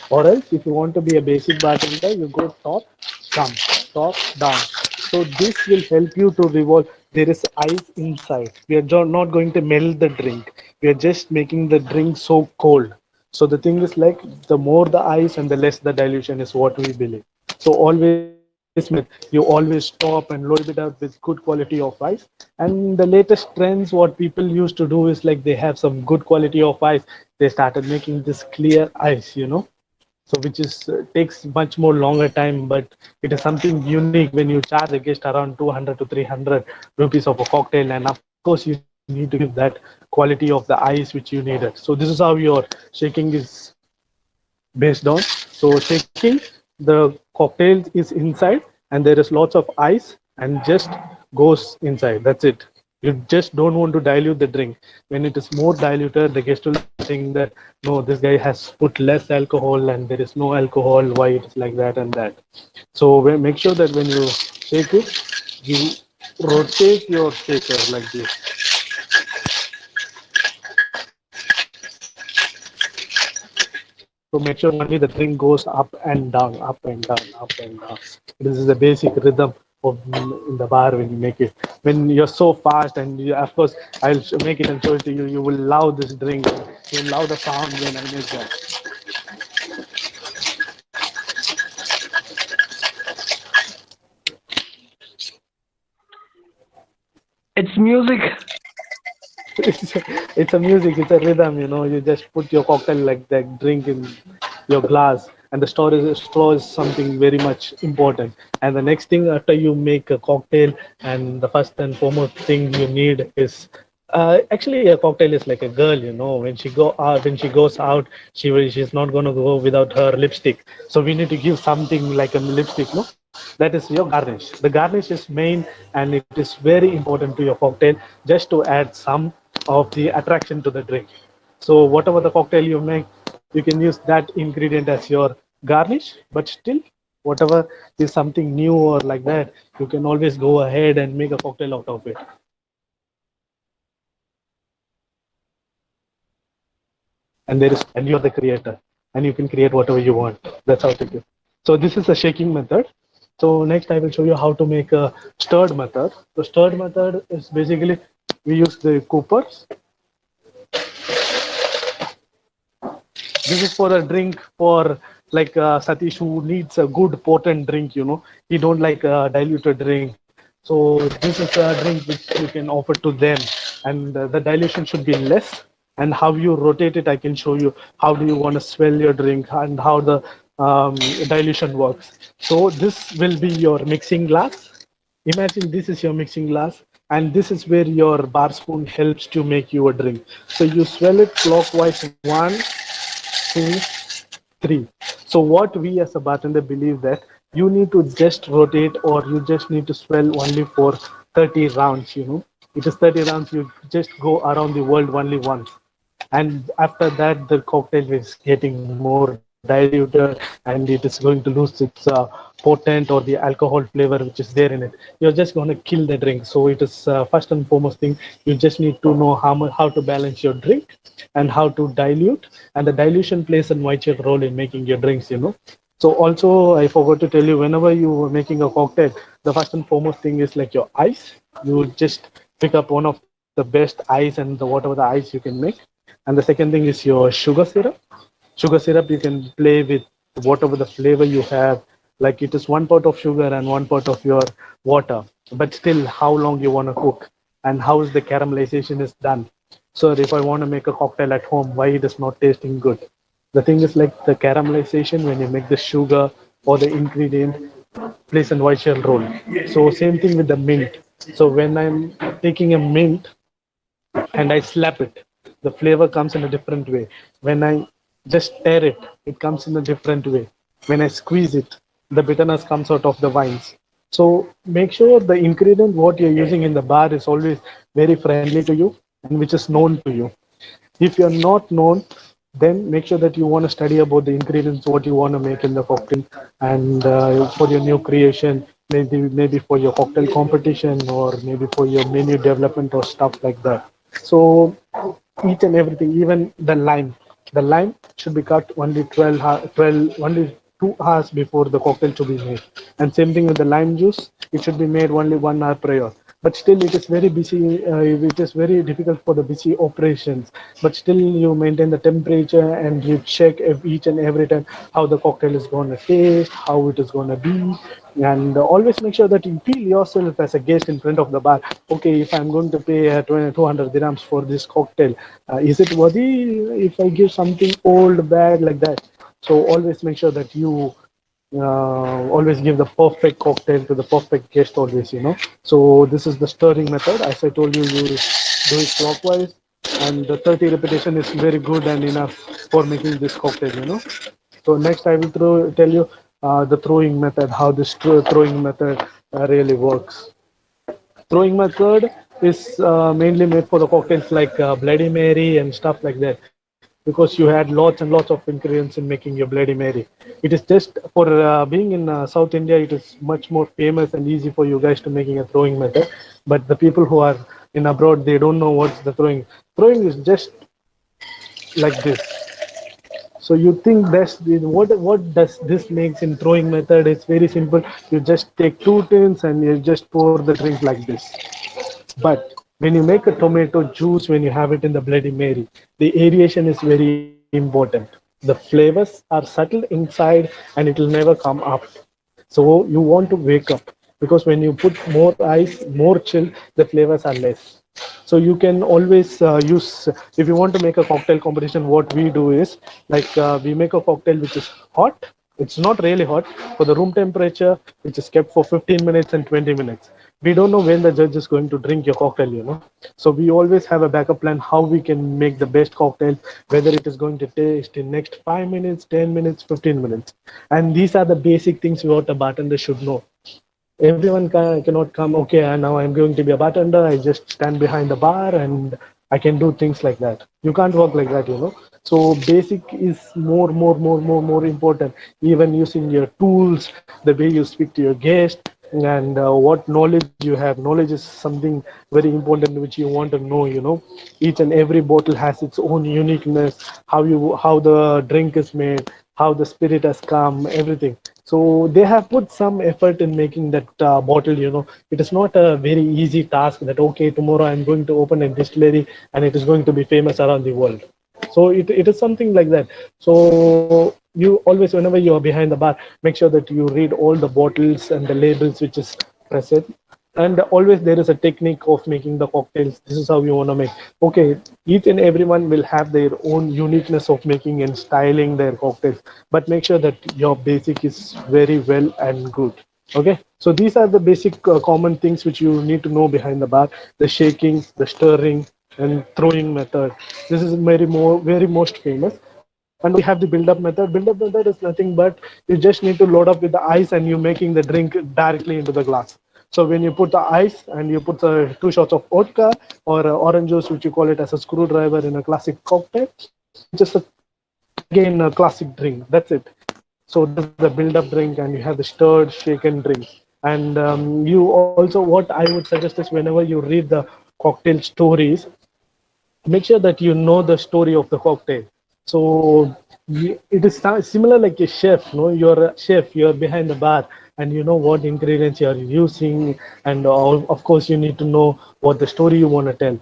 or else if you want to be a basic bartender, you go top, down, top, down. So this will help you to revolve. There is ice inside. We are not going to melt the drink. We are just making the drink so cold. So the thing is like the more the ice and the less the dilution is what we believe. So always you always stop and load it up with good quality of ice. And the latest trends, what people used to do is like they have some good quality of ice. They started making this clear ice, you know. So which is takes much more longer time, but it is something unique when you charge a guest around 200 to 300 rupees of a cocktail, and of course you need to give that quality of the ice which you needed. So this is how your shaking is based on. So shaking, the cocktail is inside and there is lots of ice and just goes inside. That's it. You just don't want to dilute the drink. When it is more diluted, the guest will think that no, this guy has put less alcohol and there is no alcohol. Why it is like that and that? So make sure that when you shake it, you rotate your shaker like this. So make sure only the drink goes up and down, up and down, up and down. This is the basic rhythm of in the bar when you make it. When you're so fast and you, of course, I'll make it and show it to you. You will love this drink. You'll love the sound when I make that. It's music. It's a music, it's a rhythm, you know. You just put your cocktail like that, drink in your glass, and the straw is something very much important. And the next thing after you make a cocktail, and the first and foremost thing you need is actually a cocktail is like a girl, you know. When she goes out, she's not gonna go without her lipstick. So we need to give something like a lipstick, no? That is your garnish. The garnish is main, and it is very important to your cocktail, just to add some of the attraction to the drink. So whatever the cocktail you make, you can use that ingredient as your garnish, but still whatever is something new or like that, you can always go ahead and make a cocktail out of it. And you're the creator, and you can create whatever you want. That's how to do. So this is the shaking method. So next I will show you how to make a stirred method. The stirred method is basically we use the coopers. This is for a drink for like Satish, who needs a good potent drink, you know. He don't like a diluted drink. So this is a drink which you can offer to them, and the dilution should be less. And how you rotate it, I can show you how do you want to swell your drink and how the dilution works. So this will be your mixing glass. Imagine this is your mixing glass, and this is where your bar spoon helps to make you a drink. So you swell it clockwise, 1, 2, 3. So what we as a bartender believe that you need to just rotate, or you just need to swell only for 30 rounds, you know. It is 30 rounds, you just go around the world only once. And after that, the cocktail is getting more diluted, and it is going to lose its potent or the alcohol flavor which is there in it. You're just going to kill the drink. So it is first and foremost thing, you just need to know how to balance your drink and how to dilute, and the dilution plays a vital role in making your drinks, you know. So also I forgot to tell you, whenever you are making a cocktail, the first and foremost thing is like your ice. You just pick up one of the best ice, and whatever the ice you can make. And the second thing is your sugar syrup. Sugar syrup, you can play with whatever the flavor you have. Like it is 1 part of sugar and 1 part of your water, but still how long you want to cook and how is the caramelization is done. So if I want to make a cocktail at home, why it is not tasting good? The thing is like the caramelization when you make the sugar or the ingredient plays a vital role. So same thing with the mint. So when I'm taking a mint and I slap it, the flavor comes in a different way. When I just tear it, it comes in a different way. When I squeeze it, the bitterness comes out of the wines. So make sure the ingredient what you're using in the bar is always very friendly to you and which is known to you. If you're not known, then make sure that you want to study about the ingredients, what you want to make in the cocktail, and for your new creation, maybe for your cocktail competition or maybe for your menu development or stuff like that. So each and everything, even the lime should be cut only 12 only 2 hours before the cocktail to be made. And same thing with the lime juice, it should be made only 1 hour prior. But still it is very busy, it is very difficult for the busy operations, but still you maintain the temperature and you check each and every time how the cocktail is going to taste, how it is going to be, and always make sure that you feel yourself as a guest in front of the bar. Okay, if I'm going to pay 200 dirhams for this cocktail, is it worthy if I give something old, bad like that? So always make sure that you always give the perfect cocktail to the perfect guest always, you know. So this is the stirring method. As I told you, you do it clockwise, and the 30 repetition is very good and enough for making this cocktail, you know. So next I will tell you the throwing method, how this throwing method really works. Throwing method is mainly made for the cocktails like Bloody Mary and stuff like that, because you had lots and lots of ingredients in making your Bloody Mary. It is just for being in South India, it is much more famous and easy for you guys to making a throwing method. But the people who are in abroad, they don't know what's the throwing. Throwing is just like this. So you think that's what does this makes in throwing method? It's very simple. You just take 2 tins and you just pour the drink like this. But when you make a tomato juice, when you have it in the Bloody Mary, the aeration is very important. The flavors are settled inside and it will never come up. So you want to wake up. because when you put more ice, more chill, the flavors are less. So you can always use, if you want to make a cocktail competition, what we do is like we make a cocktail which is hot. It's not really hot for the room temperature, which is kept for 15 minutes and 20 minutes. We don't know when the judge is going to drink your cocktail, you know. So we always have a backup plan how we can make the best cocktail, whether it is going to taste in next 5 minutes, 10 minutes, 15 minutes. And these are the basic things what a bartender should know. Everyone cannot come, okay, and now I'm going to be a bartender, I just stand behind the bar and I can do things like that. You can't work like that, you know. So basic is more important. Even using your tools, the way you speak to your guest, and what knowledge you have. Knowledge is something very important which you want to know, you know. Each and every bottle has its own uniqueness, how the drink is made, how the spirit has come, everything. So they have put some effort in making that bottle, you know. It is not a very easy task that, okay, tomorrow I'm going to open a distillery and it is going to be famous around the world. So it is something like that. So you always, whenever you are behind the bar, make sure that you read all the bottles and the labels which is present. And always there is a technique of making the cocktails. This is how you want to make. Okay, each and everyone will have their own uniqueness of making and styling their cocktails, but make sure that your basic is very well and good. Okay, so these are the basic common things which you need to know behind the bar: the shaking, the stirring, and throwing method. This is very most famous. And we have the build-up method. Build-up method is nothing but you just need to load up with the ice and you're making the drink directly into the glass. So when you put the ice and you put the 2 shots of vodka or orange juice, which you call it as a screwdriver in a classic cocktail, it's just again a classic drink. That's it. So this is the build-up drink, and you have the stirred, shaken drink. And you also, what I would suggest is whenever you read the cocktail stories, make sure that you know the story of the cocktail. So it is similar like a chef. No, you're a chef. You're behind the bar, and you know what ingredients you're using, and of course you need to know what the story you want to tell.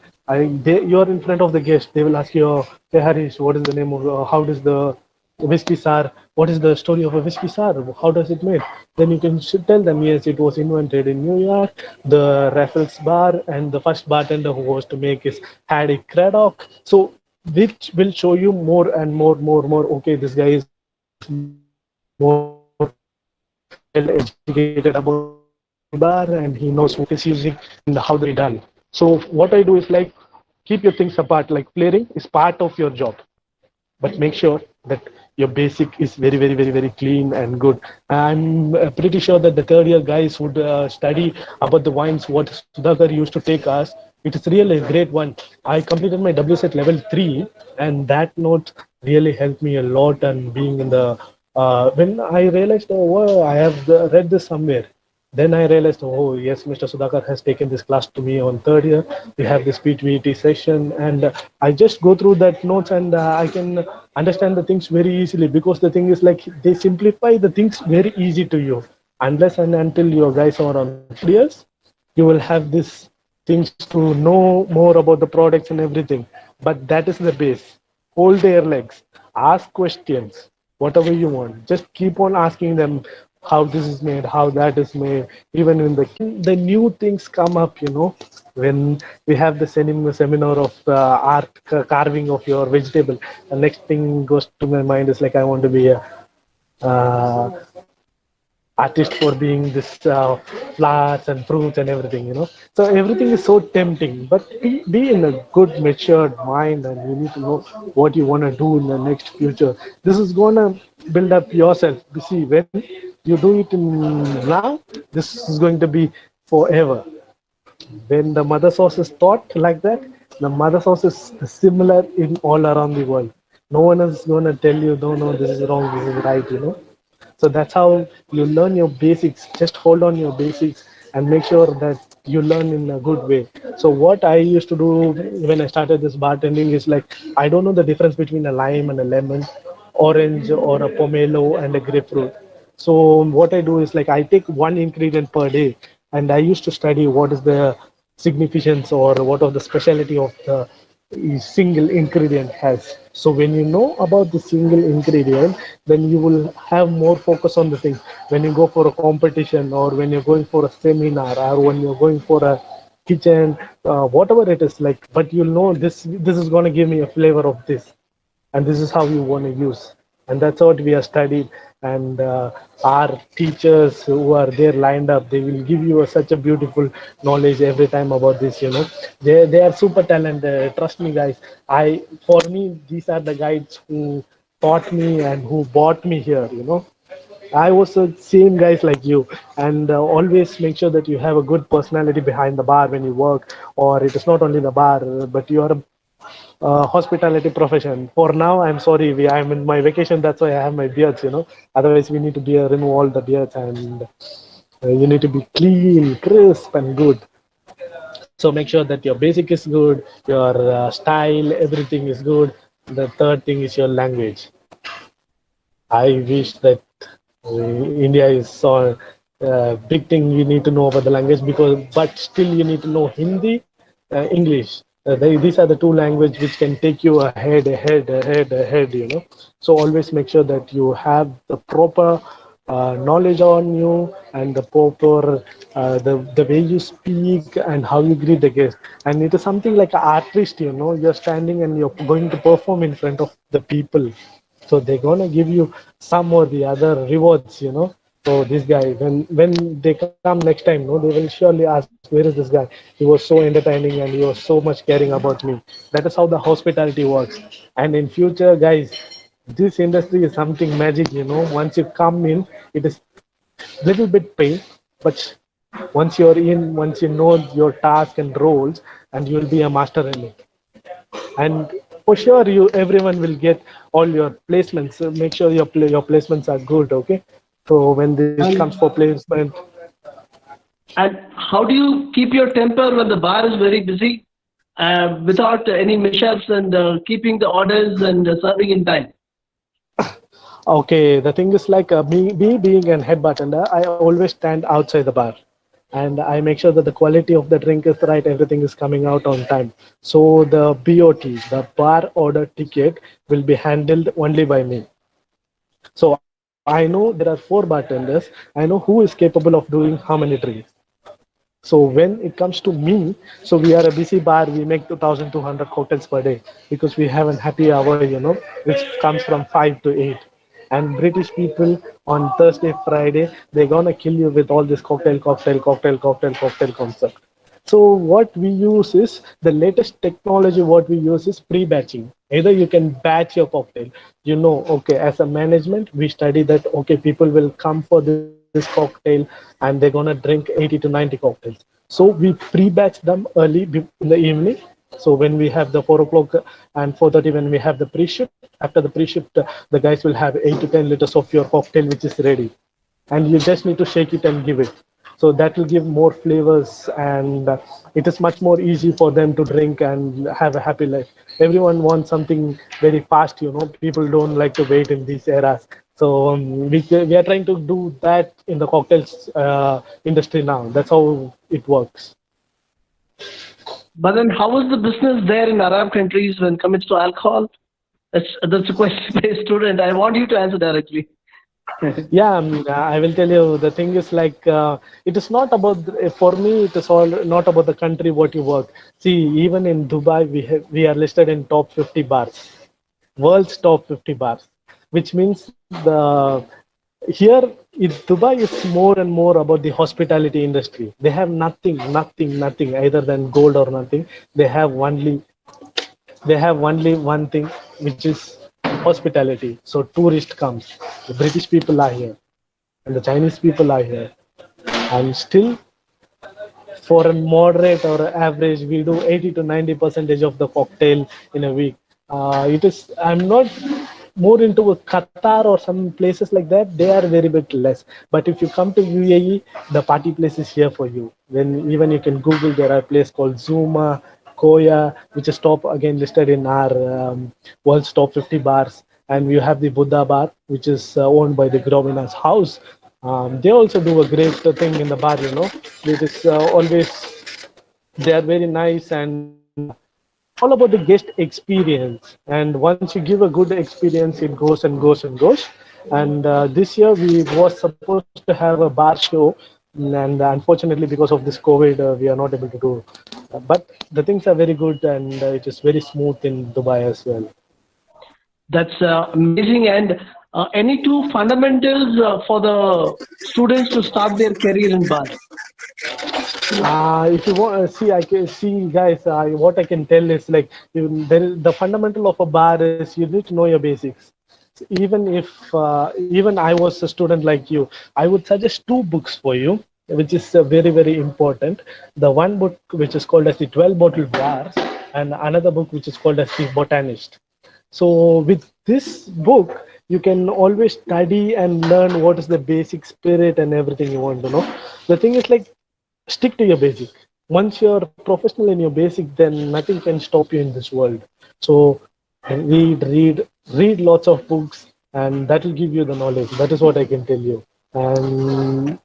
You're in front of the guest. They will ask you, "Hey Harish, what is the name of? How does the whiskey sour? What is the story of a whiskey sour? How does it made?" Then you can tell them, yes, it was invented in New York, the Raffles bar, and the first bartender who was to make is Haddock Craddock. So which will show you more and more. Okay, this guy is more well educated about the bar and he knows what is using and how they done. So what I do is like keep your things apart. Like flaring is part of your job, but make sure that your basic is very clean and good. I'm pretty sure that the third year guys would study about the wines what Sudhakar used to take us. It is really a great one. I completed my WSET level 3, and that note really helped me a lot. And being in the when I realized, oh, wow, I have read this somewhere. Then I realized, oh yes, Mr. Sudhakar has taken this class to me on third year. We have this PTVT session, and I just go through that notes, and I can understand the things very easily, because the thing is like they simplify the things very easy to you. Unless and until your guys are on 4 years, you will have this things to know more about the products and everything. But that is the base. Hold their legs, ask questions, whatever you want. Just keep on asking them how this is made, how that is made. Even when the new things come up, you know, when we have the seminar of art carving of your vegetable, the next thing goes to my mind is like I want to be a uh, artist for being this flowers and fruits and everything, you know. So everything is so tempting, but be in a good matured mind, and you need to know what you want to do in the next future. This is going to build up yourself. You see, when you do it in now, this is going to be forever. When the mother sauce is taught like that, the mother sauce is similar in all around the world. No one is going to tell you, no, this is wrong, this is right, you know. So that's how you learn your basics. Just hold on your basics and make sure that you learn in a good way. So what I used to do when I started this bartending is like, I don't know the difference between a lime and a lemon, orange or a pomelo and a grapefruit. So what I do is like, I take one ingredient per day, and I used to study what is the significance or what of the specialty of the single ingredient has. So when you know about the single ingredient, then you will have more focus on the thing. When you go for a competition, or when you're going for a seminar, or when you're going for a kitchen, whatever it is like, but you'll know this is going to give me a flavor of this, and this is how you want to use. And that's what we are studied. And our teachers who are there lined up, they will give you such a beautiful knowledge every time about this, they are super talented, trust me guys. For me, these are the guides who taught me and who brought me here. I was the same guys like you, and always make sure that you have a good personality behind the bar when you work, or it is not only the bar, but you are a hospitality profession. For now, I'm sorry, I'm in my vacation. That's why I have my beards. Otherwise, we need to be remove all the beards, and you need to be clean, crisp, and good. So make sure that your basic is good, your style, everything is good. The third thing is your language. I wish that India is so big thing you need to know about the language, but still you need to know Hindi, English. These are the two language which can take you ahead. So always make sure that you have the proper knowledge on you, and the proper the way you speak and how you greet the guest. And it is something like an artist. You're standing and you're going to perform in front of the people, so they're gonna give you some or the other rewards. So this guy, when they come next time, no, they will surely ask, "Where is this guy? He was so entertaining and he was so much caring about me." That is how the hospitality works. And in future, guys, this industry is something magic. Once you come in, it is little bit pain, but once you're in, once you know your task and roles, and you'll be a master in it. And for sure, everyone will get all your placements. So make sure your placements are good. Okay, so when this comes for placement. And how do you keep your temper when the bar is very busy, without any mishaps, and keeping the orders and serving in time? Okay, the thing is like me being a head bartender, I always stand outside the bar, and I make sure that the quality of the drink is right, everything is coming out on time. So the BOT, the bar order ticket, will be handled only by me. So I know there are 4 bartenders. I know who is capable of doing how many drinks. So when it comes to me, so we are a busy bar. We make 2,200 cocktails per day because we have a happy hour, which comes from 5 to 8. And British people on Thursday, Friday, they're gonna kill you with all this cocktail concept. So what we use is the latest technology. What we use is pre-batching. Either you can batch your cocktail. Okay, as a management, we study that, okay, people will come for this cocktail and they're gonna drink 80 to 90 cocktails. So we pre-batch them early in the evening. So when we have the 4 o'clock and 4:30, when we have the pre-shift, after the pre-shift, the guys will have 8 to 10 liters of your cocktail, which is ready. And you just need to shake it and give it. So that will give more flavors, and it is much more easy for them to drink and have a happy life. Everyone wants something very fast. People don't like to wait in these eras. So we are trying to do that in the cocktails industry now. That's how it works. But then, how is the business there in Arab countries when it comes to alcohol? That's a question by a student. I want you to answer directly. Yeah, I will tell you. The thing is like it is not about for me. It is all not about the country what you work. See, even in Dubai, we are listed in top 50 bars, world's top 50 bars, which means the here in Dubai is more and more about the hospitality industry. They have nothing either than gold or nothing. They have only one thing, which is hospitality. So tourist comes, the British people are here, and the Chinese people are here, and still for a moderate or average, we do 80 to 90% of the cocktail in a week. It is. I'm not more into Qatar or some places like that. They are very bit less. But if you come to UAE, the party place is here for you. Then even you can Google. There are a place called Zuma, Koya, which is top again listed in our world's top 50 bars. And we have the Buddha bar, which is owned by the Gromina's house. They also do a great thing in the bar. It is always, they are very nice, and all about the guest experience. And once you give a good experience, it goes and goes and goes. And this year we was supposed to have a bar show, and unfortunately because of this COVID, we are not able to do. But the things are very good, and it is very smooth in Dubai as well. That's amazing. And any two fundamentals for the students to start their career in bar? If you want, see, I can see, guys. What I can tell is like the fundamental of a bar is you need to know your basics. So even I was a student like you, I would suggest two books for you, which is very important. The one book which is called as the 12 Bottle Bars, and another book which is called as the Botanist. So with this book, you can always study and learn what is the basic spirit and everything you want to know. The thing is like stick to your basic. Once you're professional in your basic, then nothing can stop you in this world. So read lots of books, and that will give you the knowledge. That is what I can tell you. And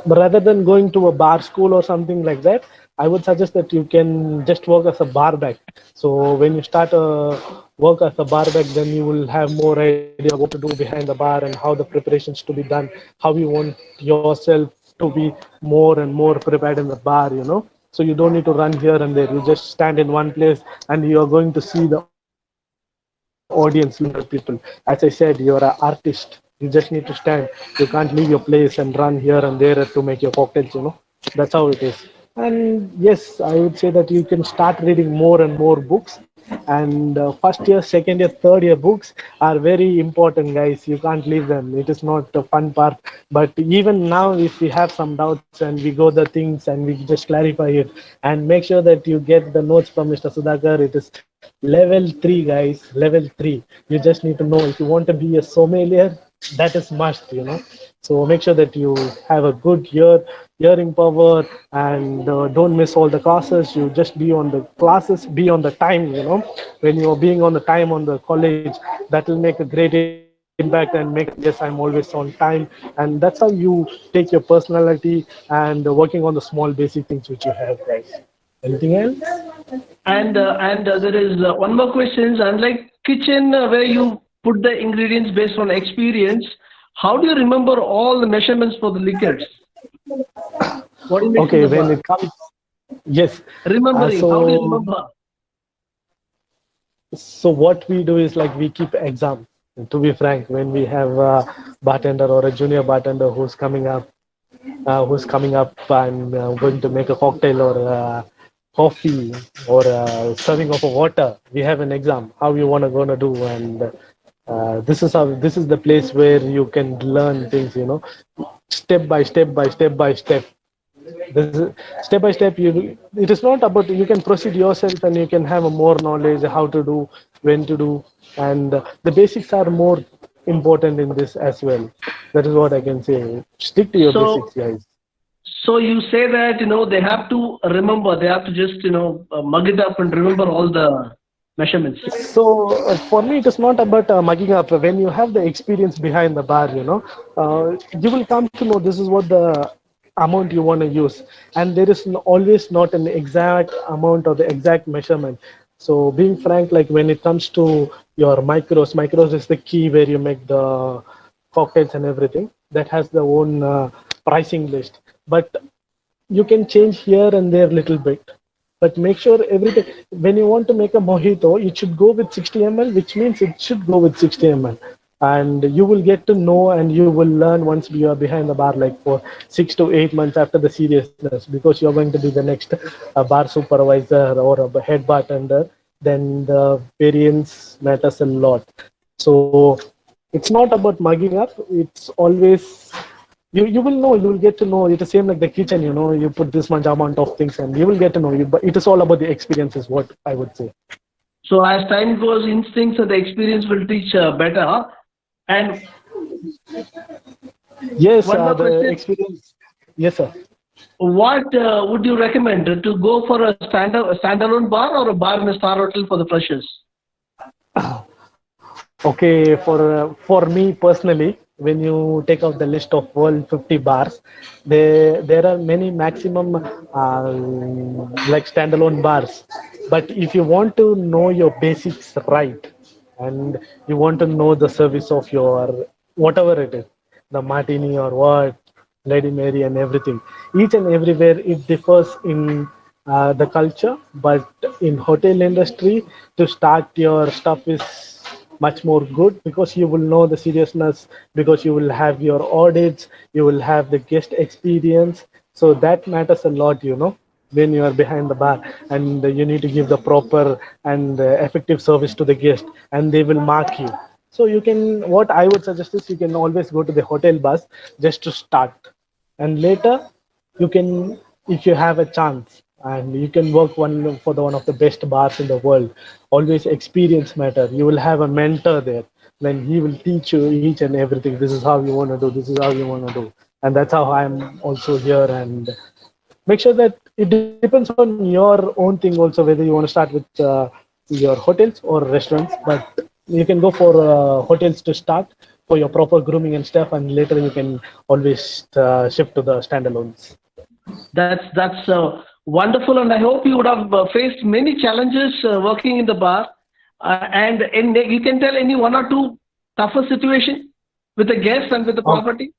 rather than going to a bar school or something like that, I would suggest that you can just work as a barback. So when you start work as a barback, then you will have more idea what to do behind the bar and how the preparations to be done, how you want yourself to be more and more prepared in the bar, you know. So you don't need to run here and there. You just stand in one place and you are going to see the audience, people. As I said, you're an artist. You just need to stand. You can't leave your place and run here and there to make your cocktails, you know. That's how it is. And yes, I would say that you can start reading more and more books. And first year, second year, third year books are very important, guys. You can't leave them. It is not a fun part. But even now, if we have some doubts and we go the things and we just clarify it and make sure that you get the notes from Mr. Sudhakar, it is level 3, guys. Level 3. You just need to know if you want to be a sommelier, that is must, you know. So make sure that you have a good hearing power, and don't miss all the classes. You just be on the classes, be on the time, you know. When you're being on the time on the college, that will make a great impact and make, yes, I'm always on time. And that's how you take your personality and working on the small basic things which you have, guys. Anything else? And there is one more question. Unlike kitchen, where you put the ingredients based on experience, how do you remember all the measurements for the liquors? What do you make Okay, in the when bar? it comes, yes. Remembering, how do you remember? So what we do is like we keep exams. To be frank, when we have a bartender or a junior bartender who's coming up and going to make a cocktail or coffee or serving of a water, we have an exam how you want to gonna do, and this is the place where you can learn things, you know, step by step by step by step. This is, step by step, it is not about, you can proceed yourself and you can have a more knowledge how to do, when to do, and the basics are more important in this as well. That is what I can say. Stick to your basics, guys. So you say that, you know, they have to remember, they have to just, you know, mug it up and remember all the measurements. So for me, it is not about mugging up. When you have the experience behind the bar, you know, you will come to know this is what the amount you want to use, and there is always not an exact amount or the exact measurement. So being frank, like when it comes to your micros is the key where you make the cocktails and everything. That has the own pricing list, but you can change here and there a little bit. But make sure everything, when you want to make a mojito, it should go with 60 ml, which means it should go with 60 ml. And you will get to know and you will learn once you are behind the bar, like for 6 to 8 months after the seriousness, because you're going to be the next bar supervisor or a head bartender. Then the variance matters a lot. So it's not about mugging up. It's always, you will know, you will get to know. It's the same like the kitchen, you know, you put this much amount of things and you will get to know. But it is all about the experience is what I would say. So as time goes, instincts and the experience will teach better. And yes, one more the question. experience. Yes, sir. What would you recommend, to go for a standalone bar or a bar in a star hotel for the freshers? Okay, for me personally, when you take out the list of world 50 bars, there are many maximum like standalone bars. But if you want to know your basics right, and you want to know the service of your whatever it is, the martini or what, Lady Mary and everything, each and everywhere it differs in the culture. But in hotel industry, to start your stuff is much more good, because you will know the seriousness, because you will have your audits, you will have the guest experience. So that matters a lot, when you are behind the bar, and you need to give the proper and effective service to the guest, and they will mark you. So you can, what I would suggest is, you can always go to the hotel bars just to start, and later you can, if you have a chance, and you can work one of the best bars in the world. Always experience matter. You will have a mentor there, then he will teach you each and everything. This is how you want to do, this is how you want to do. And that's how I'm also here. And make sure that it depends on your own thing also, whether you want to start with your hotels or restaurants. But you can go for hotels to start for your proper grooming and stuff, and later you can always shift to the standalones. That's wonderful, and I hope you would have faced many challenges working in the bar. And you can tell any one or two tougher situation with the guests and with the property.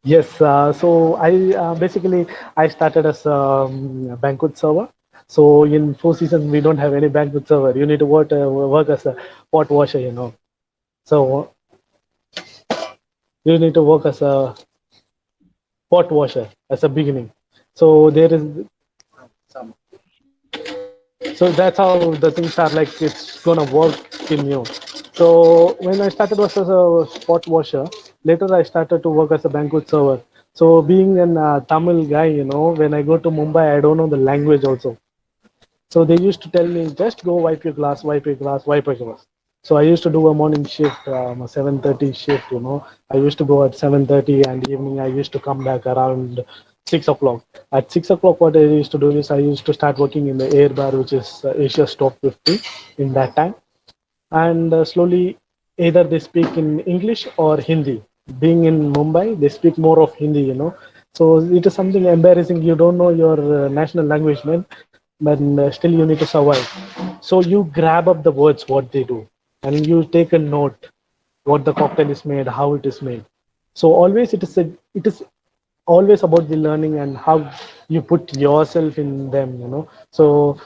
Yes, so I basically I started as a banquet server. So in Four Seasons we don't have any banquet server. You need to work as a pot washer. So you need to work as a pot washer as a beginning. So there is so that's how the things are, like it's gonna work in you. So when I started was as a pot washer, later I started to work as a banquet server. So being an Tamil guy, when I go to Mumbai, I don't know the language also. So they used to tell me, just go wipe your glass, wipe your glass, wipe your glass. So I used to do a morning shift, a 7:30 shift. I used to go at 7:30, and evening I used to come back around 6 o'clock. At 6 o'clock, what I used to do is I used to start working in the air bar, which is Asia's top 50 in that time. And slowly, either they speak in English or Hindi. Being in Mumbai, they speak more of Hindi. So it is something embarrassing. You don't know your national language, man, but still you need to survive. So you grab up the words, what they do, and you take a note, what the cocktail is made, how it is made. So always it is always about the learning and how you put yourself in them. So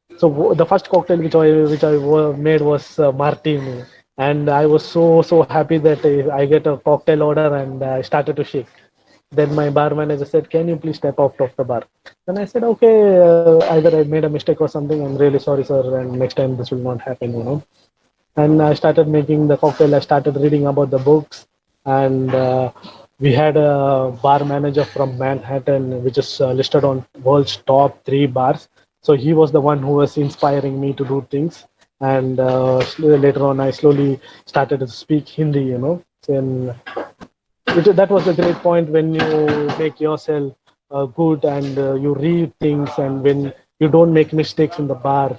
the first cocktail which I made was martini, and I was so happy that I get a cocktail order, and I started to shake. Then my bar manager said, "Can you please step out of the bar?" Then I said, "Okay, either I made a mistake or something. I'm really sorry, sir, and next time this will not happen." And I started making the cocktail. I started reading about the books, and we had a bar manager from Manhattan, which is listed on world's top 3 bars. So he was the one who was inspiring me to do things. And later on, I slowly started to speak Hindi. And that was a great point, when you make yourself good, and you read things, and when you don't make mistakes in the bar.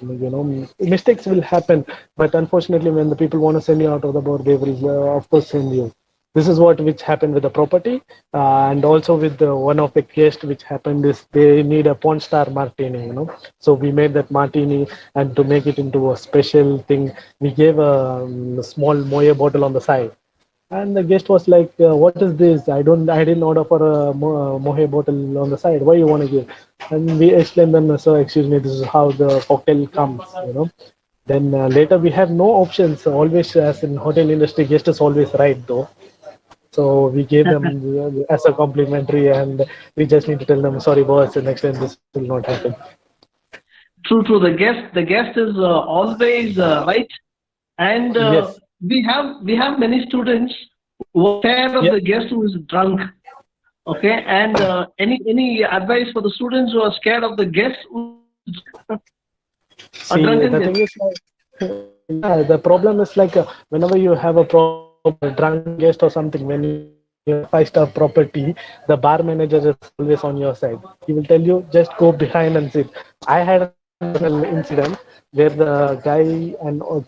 Mistakes will happen, but unfortunately when the people want to send you out of the bar, they will of course send you. This is which happened with the property, and also with one of the guests, which happened is they need a Pawn Star martini. So we made that martini, and to make it into a special thing, we gave a small Moët bottle on the side. And the guest was like, "What is this? I didn't order for a Moët bottle on the side. Why you want to give?" And we explained them, "Sir, excuse me, this is how the cocktail comes." Then later we have no options. Always, as in hotel industry, guest is always right, though. So we gave them as a complimentary, and we just need to tell them, "Sorry, boss, next time this will not happen." True. The guest is always right, and Yes. we have many students who are scared of Yeah. the guest who is drunk. Okay, and any advice for the students who are scared of the guest who are See, drunken the guest? thing is, yeah, the problem is like whenever you have a drunk guest or something, when you have 5-star property, the bar manager is always on your side. He will tell you, just go behind and sit. I had an incident where the guy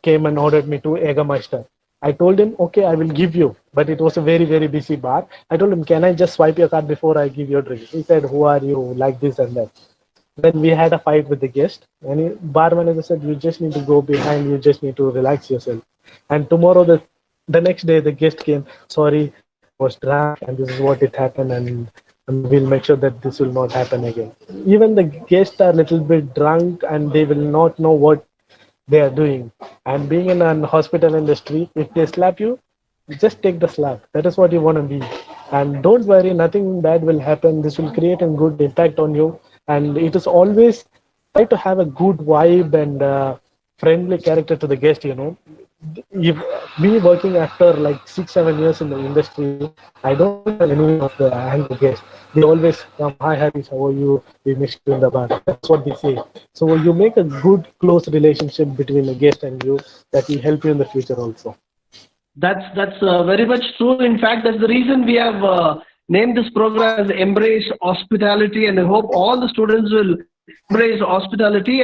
came and ordered me 2 Jägermeister. I told him, okay, I will give you, but it was a very, very busy bar. I told him, can I just swipe your card before I give you a drink? He said, who are you? Like this and that. Then we had a fight with the guest, and bar manager said, you just need to go behind, you just need to relax yourself. And tomorrow, the next day, the guest came, sorry, I was drunk, and this is what it happened, and we'll make sure that this will not happen again. Even the guests are a little bit drunk, and they will not know what they are doing. And being in an hospital industry, if they slap you, just take the slap. That is what you want to be. And don't worry, nothing bad will happen. This will create a good impact on you. And it is always try to have a good vibe and friendly character to the guest, If me working after like 6-7 years in the industry, I don't have any of the angry guests. They always come, hi Harish, how are you? We missed you in the bar. That's what they say. So you make a good close relationship between the guest and you that will help you in the future also. That's very much true. In fact, that's the reason we have named this program as Embrace Hospitality, and I hope all the students will embrace hospitality.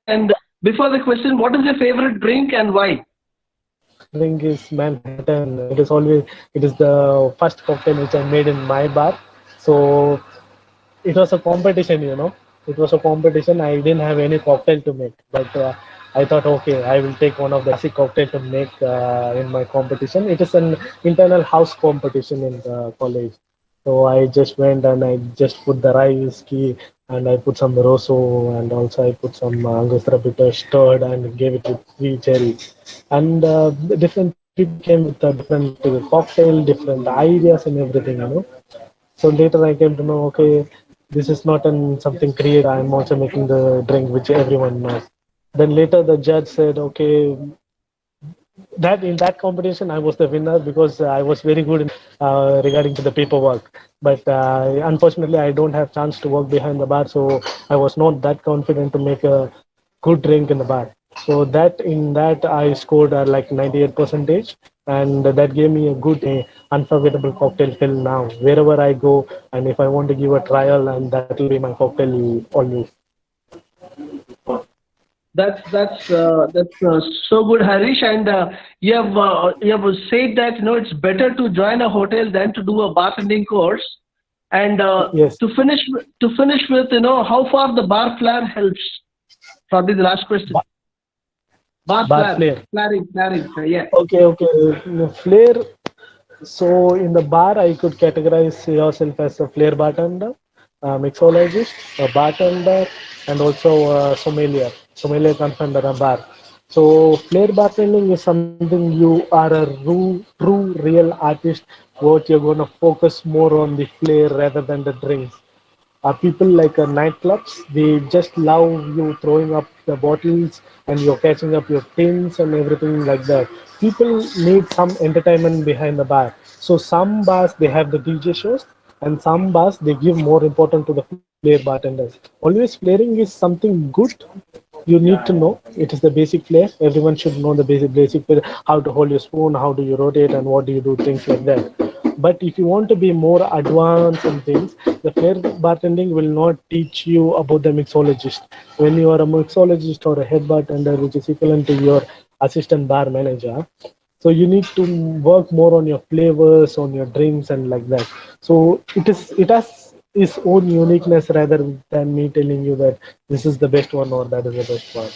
And before the question, what is your favorite drink and why? Drink is Manhattan. It is the first cocktail which I made in my bar. So it was a competition, It was a competition. I didn't have any cocktail to make, but I thought, okay, I will take one of the basic cocktail to make in my competition. It is an internal house competition in the college. So I just went and I just put the rye whiskey and I put some Rosso and also I put some Angostura bitter stirred and gave it with 3 cherries. And different people came with a different cocktail, different ideas and everything, So later I came to know, okay, this is not something creative. I'm also making the drink which everyone knows. Then later the judge said, okay, that in that competition I was the winner because I was very good regarding to the paperwork. But unfortunately, I don't have chance to work behind the bar, so I was not that confident to make a good drink in the bar. So in that I scored like 98%, and that gave me a good, unforgettable cocktail till now. Wherever I go, and if I want to give a trial, and that will be my cocktail always. That's so good, Harish. And you have said that it's better to join a hotel than to do a bartending course. And yes. to finish with how far the bar flair helps. Probably the last question. Bar flair. Flaring, yeah. Okay. Flair. So in the bar, I could categorize yourself as a flair bartender, mixologist, a bartender, and also a sommelier comes under a bar. So flair bartending is something you are a true real artist. What you're going to focus more on the flair rather than the drinks. People like nightclubs, they just love you throwing up the bottles and you're catching up your tins and everything like that. People need some entertainment behind the bar. So some bars, they have the DJ shows, and some bars, they give more importance to the flair bartenders. Always flaring is something good. You need to know. It is the basic flair. Everyone should know the basic flair, how to hold your spoon, how do you rotate, and what do you do, things like that. But if you want to be more advanced in things, the flair bartending will not teach you about the mixologist. When you are a mixologist or a head bartender, which is equivalent to your assistant bar manager, so you need to work more on your flavors, on your drinks, and like that. So it has its own uniqueness rather than me telling you that this is the best one or that is the best one.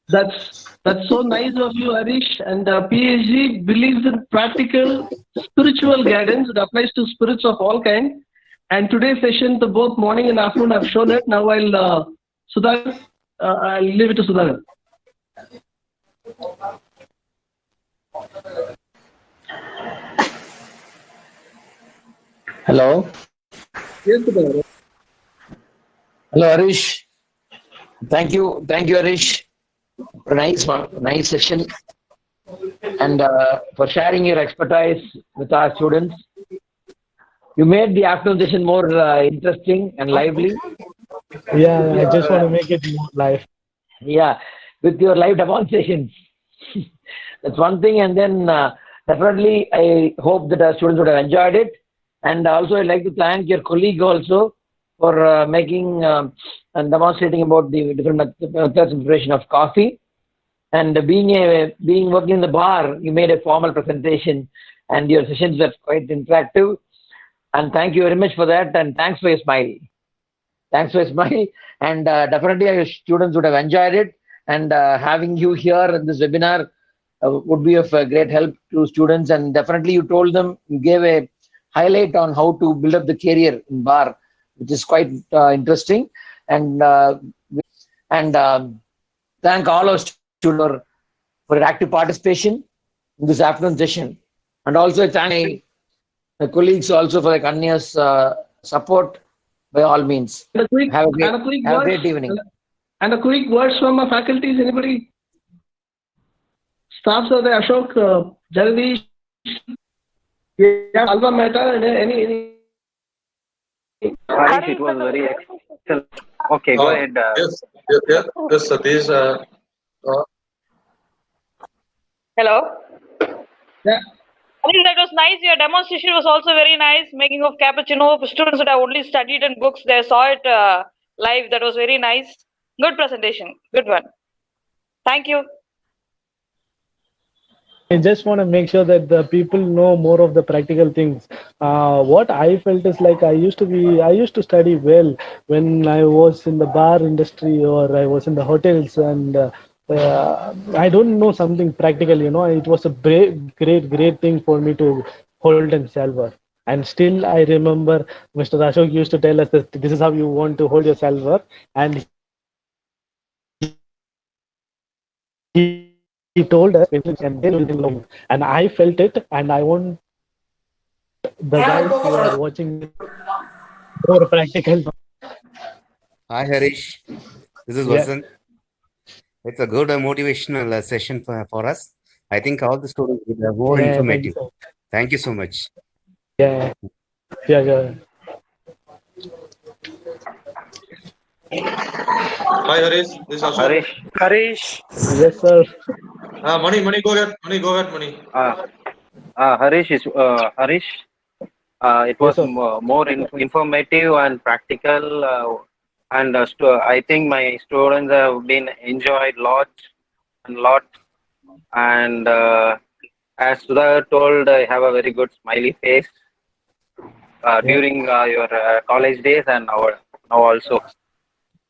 That's so nice of you, Harish. And PSG believes in practical spiritual guidance. It applies to spirits of all kinds. And today's session, both morning and afternoon, have shown it. Now I'll leave it to Sudhagan. Hello. Yes, Sudhagan. Hello, Harish. Thank you, Harish. Nice session, and for sharing your expertise with our students. You made the afternoon session more interesting and lively. Yeah, I just want to make it more live. Yeah, with your live demonstrations. That's one thing, and then definitely I hope that our students would have enjoyed it. And also I'd like to thank your colleague also for making and demonstrating about the different methods of preparation of coffee. And being working in the bar, you made a formal presentation, and your sessions were quite interactive. And thank you very much for that. And thanks for your smile. Thanks for your smile. And definitely, your students would have enjoyed it. And having you here in this webinar would be of great help to students. And definitely, you told them, you gave a highlight on how to build up the career in bar, which is quite interesting. And thank all our students for active participation in this afternoon session. And also thank my colleagues also for the continuous support by all means. And a quick, Have a word, great evening. And a quick words from our faculties, anybody? Staffs of the Ashok, Jagdish, Alva Mehta, any? Harish, it was very excellent. Okay, go ahead. Yes, Satish. Hello. Yeah. I think that was nice. Your demonstration was also very nice. Making of cappuccino. Students that have only studied in books, they saw it live. That was very nice. Good presentation. Good one. Thank you. I just want to make sure that the people know more of the practical things. What I felt is like I used to study well when I was in the bar industry or I was in the hotels, and I don't know something practical. It was a great thing for me to hold and salver. And still, I remember Mr. Ashok used to tell us that this is how you want to hold your salver, and he told us, and I felt it, and I want the guys who are watching more practical. Hi Harish, this is Vasant. It's a good motivational session for us. I think all the students are more informative. Thank you so much. Yeah. Hi Harish, this is Ashok. Harish. Yes, sir. Mani, go ahead. Mani. Harish, it was more informative and practical, and I think my students have been enjoyed lot. And as Sudha told, I have a very good smiley face during your college days and now also.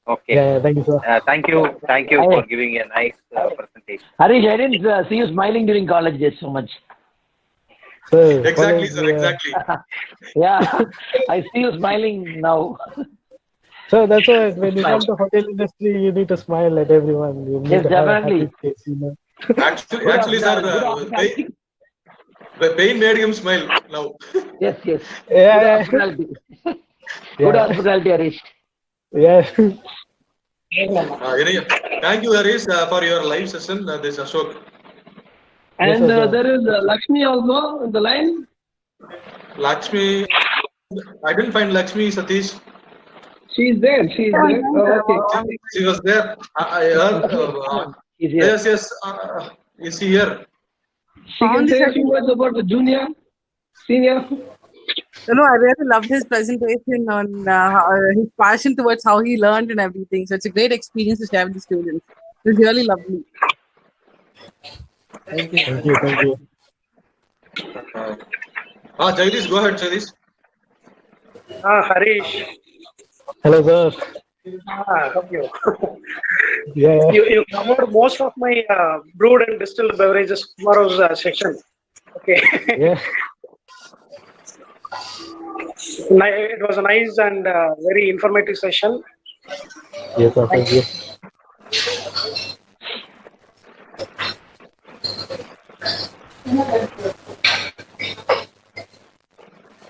Okay. Yeah, thank you, sir. Thank you for giving a nice presentation. Harish, I didn't see you smiling during college days so much. Sir, Exactly, sir. Exactly. Yeah, I see you smiling now. So that's why when you come to hotel industry, you need to smile at everyone. You need Yes, to have a definitely. happy face, Actually, sir, the pain made him smile now. Yes. Yeah. Good hospitality. Good hospitality, Harish. Yeah. Anyway, thank you, Harish, for your live session. This is Ashok. And there is Lakshmi also in the line. Lakshmi, I didn't find Lakshmi, Satish. She's there. Oh, okay. She was there. I heard. Yes. Is he here? She can say a few words about the junior, senior. No, I really loved his presentation on his passion towards how he learned and everything. So it's a great experience to share with the students. It was really lovely. Thank you. Jagdish, go ahead, Jagdish. Harish. Hello, sir. Thank you. Yeah. You covered most of my brewed and distilled beverages tomorrow's section. Okay. Yeah. It was a nice and very informative session. Yes, sir. Thank you.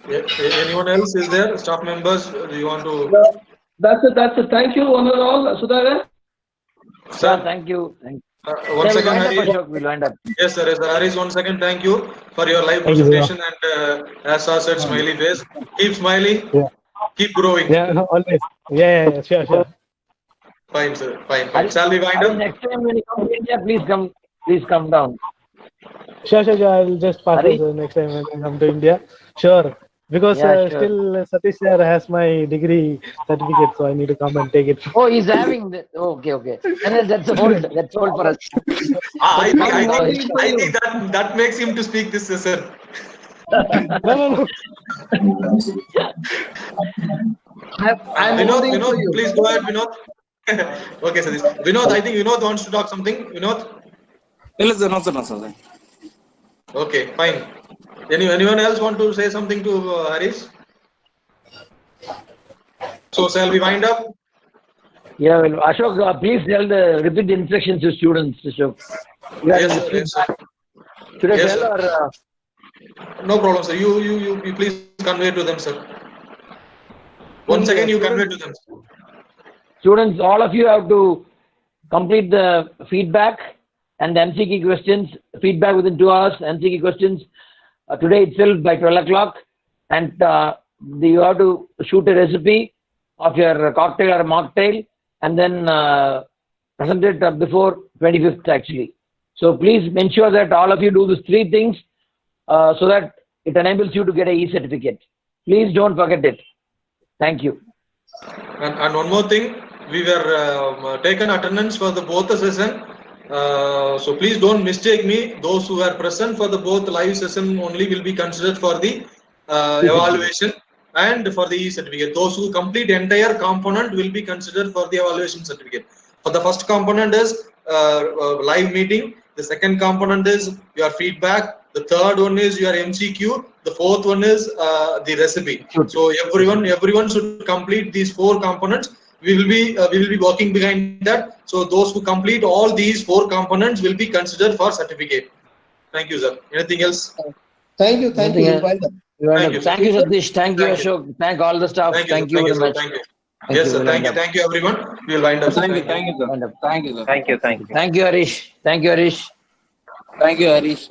Anyone else is there? Staff members, do you want to? That's it. Thank you, one and all. Sudha. Sir, thank you. One second, Harish. We'll wind up. Yes, sir. Harish, 1 second. Thank you for your live presentation and as Sir said, smiley face. Keep smiling. Yeah. Keep growing. Yeah, always. Yeah, sure. Fine, sir. Fine. Shall we wind up? Next time when you come to India, please come down. Sure. I'll just pass it next time when I come to India. Sure. Because Yeah, sure. still Satish sir has my degree certificate, so I need to come and take it. Oh, he's having the. Oh, okay. And that's old. That's old for us. I That's think that makes him to speak this session. No. I'm Vinod, holding for you. please go ahead, Vinod. Okay, Satish. Vinod, I think Vinod wants to talk something. Vinod? Okay, fine. Anyone else want to say something to Harish? So shall we wind up? Yeah, well, Ashok, please repeat the instructions to students, Ashok. Yes, sir. Should I Yes, tell sir. or? No problem, sir. You please convey to them, sir. Once again, you convey to them. Students, all of you have to complete the feedback and the MCQ questions. Feedback within 2 hours, MCQ questions today itself by 12 o'clock. And you have to shoot a recipe of your cocktail or mocktail and then present it before 25th actually. So please ensure that all of you do these 3 things so that it enables you to get a E-certificate. Please don't forget it. Thank you. And one more thing, we were taken attendance for both the session. So please don't mistake me. Those who are present for both live session only will be considered for the evaluation and for the E-certificate. Those who complete entire component will be considered for the evaluation certificate. For the first component is live meeting. The second component is your feedback. The third one is your MCQ. The fourth one is the recipe. So everyone should complete these 4 components. We will be working behind that. So those who complete all these 4 components will be considered for certificate. Thank you, sir. Anything else? Thank you. Well done. Thank you, Satish. Thank you, Ashok. Thank all the staff. Thank you very much. Thank you. Yes, sir. Thank you, everyone. We will wind up. Thank you, sir. Thank you, Harish. Thank you, Harish. Thank you, Harish.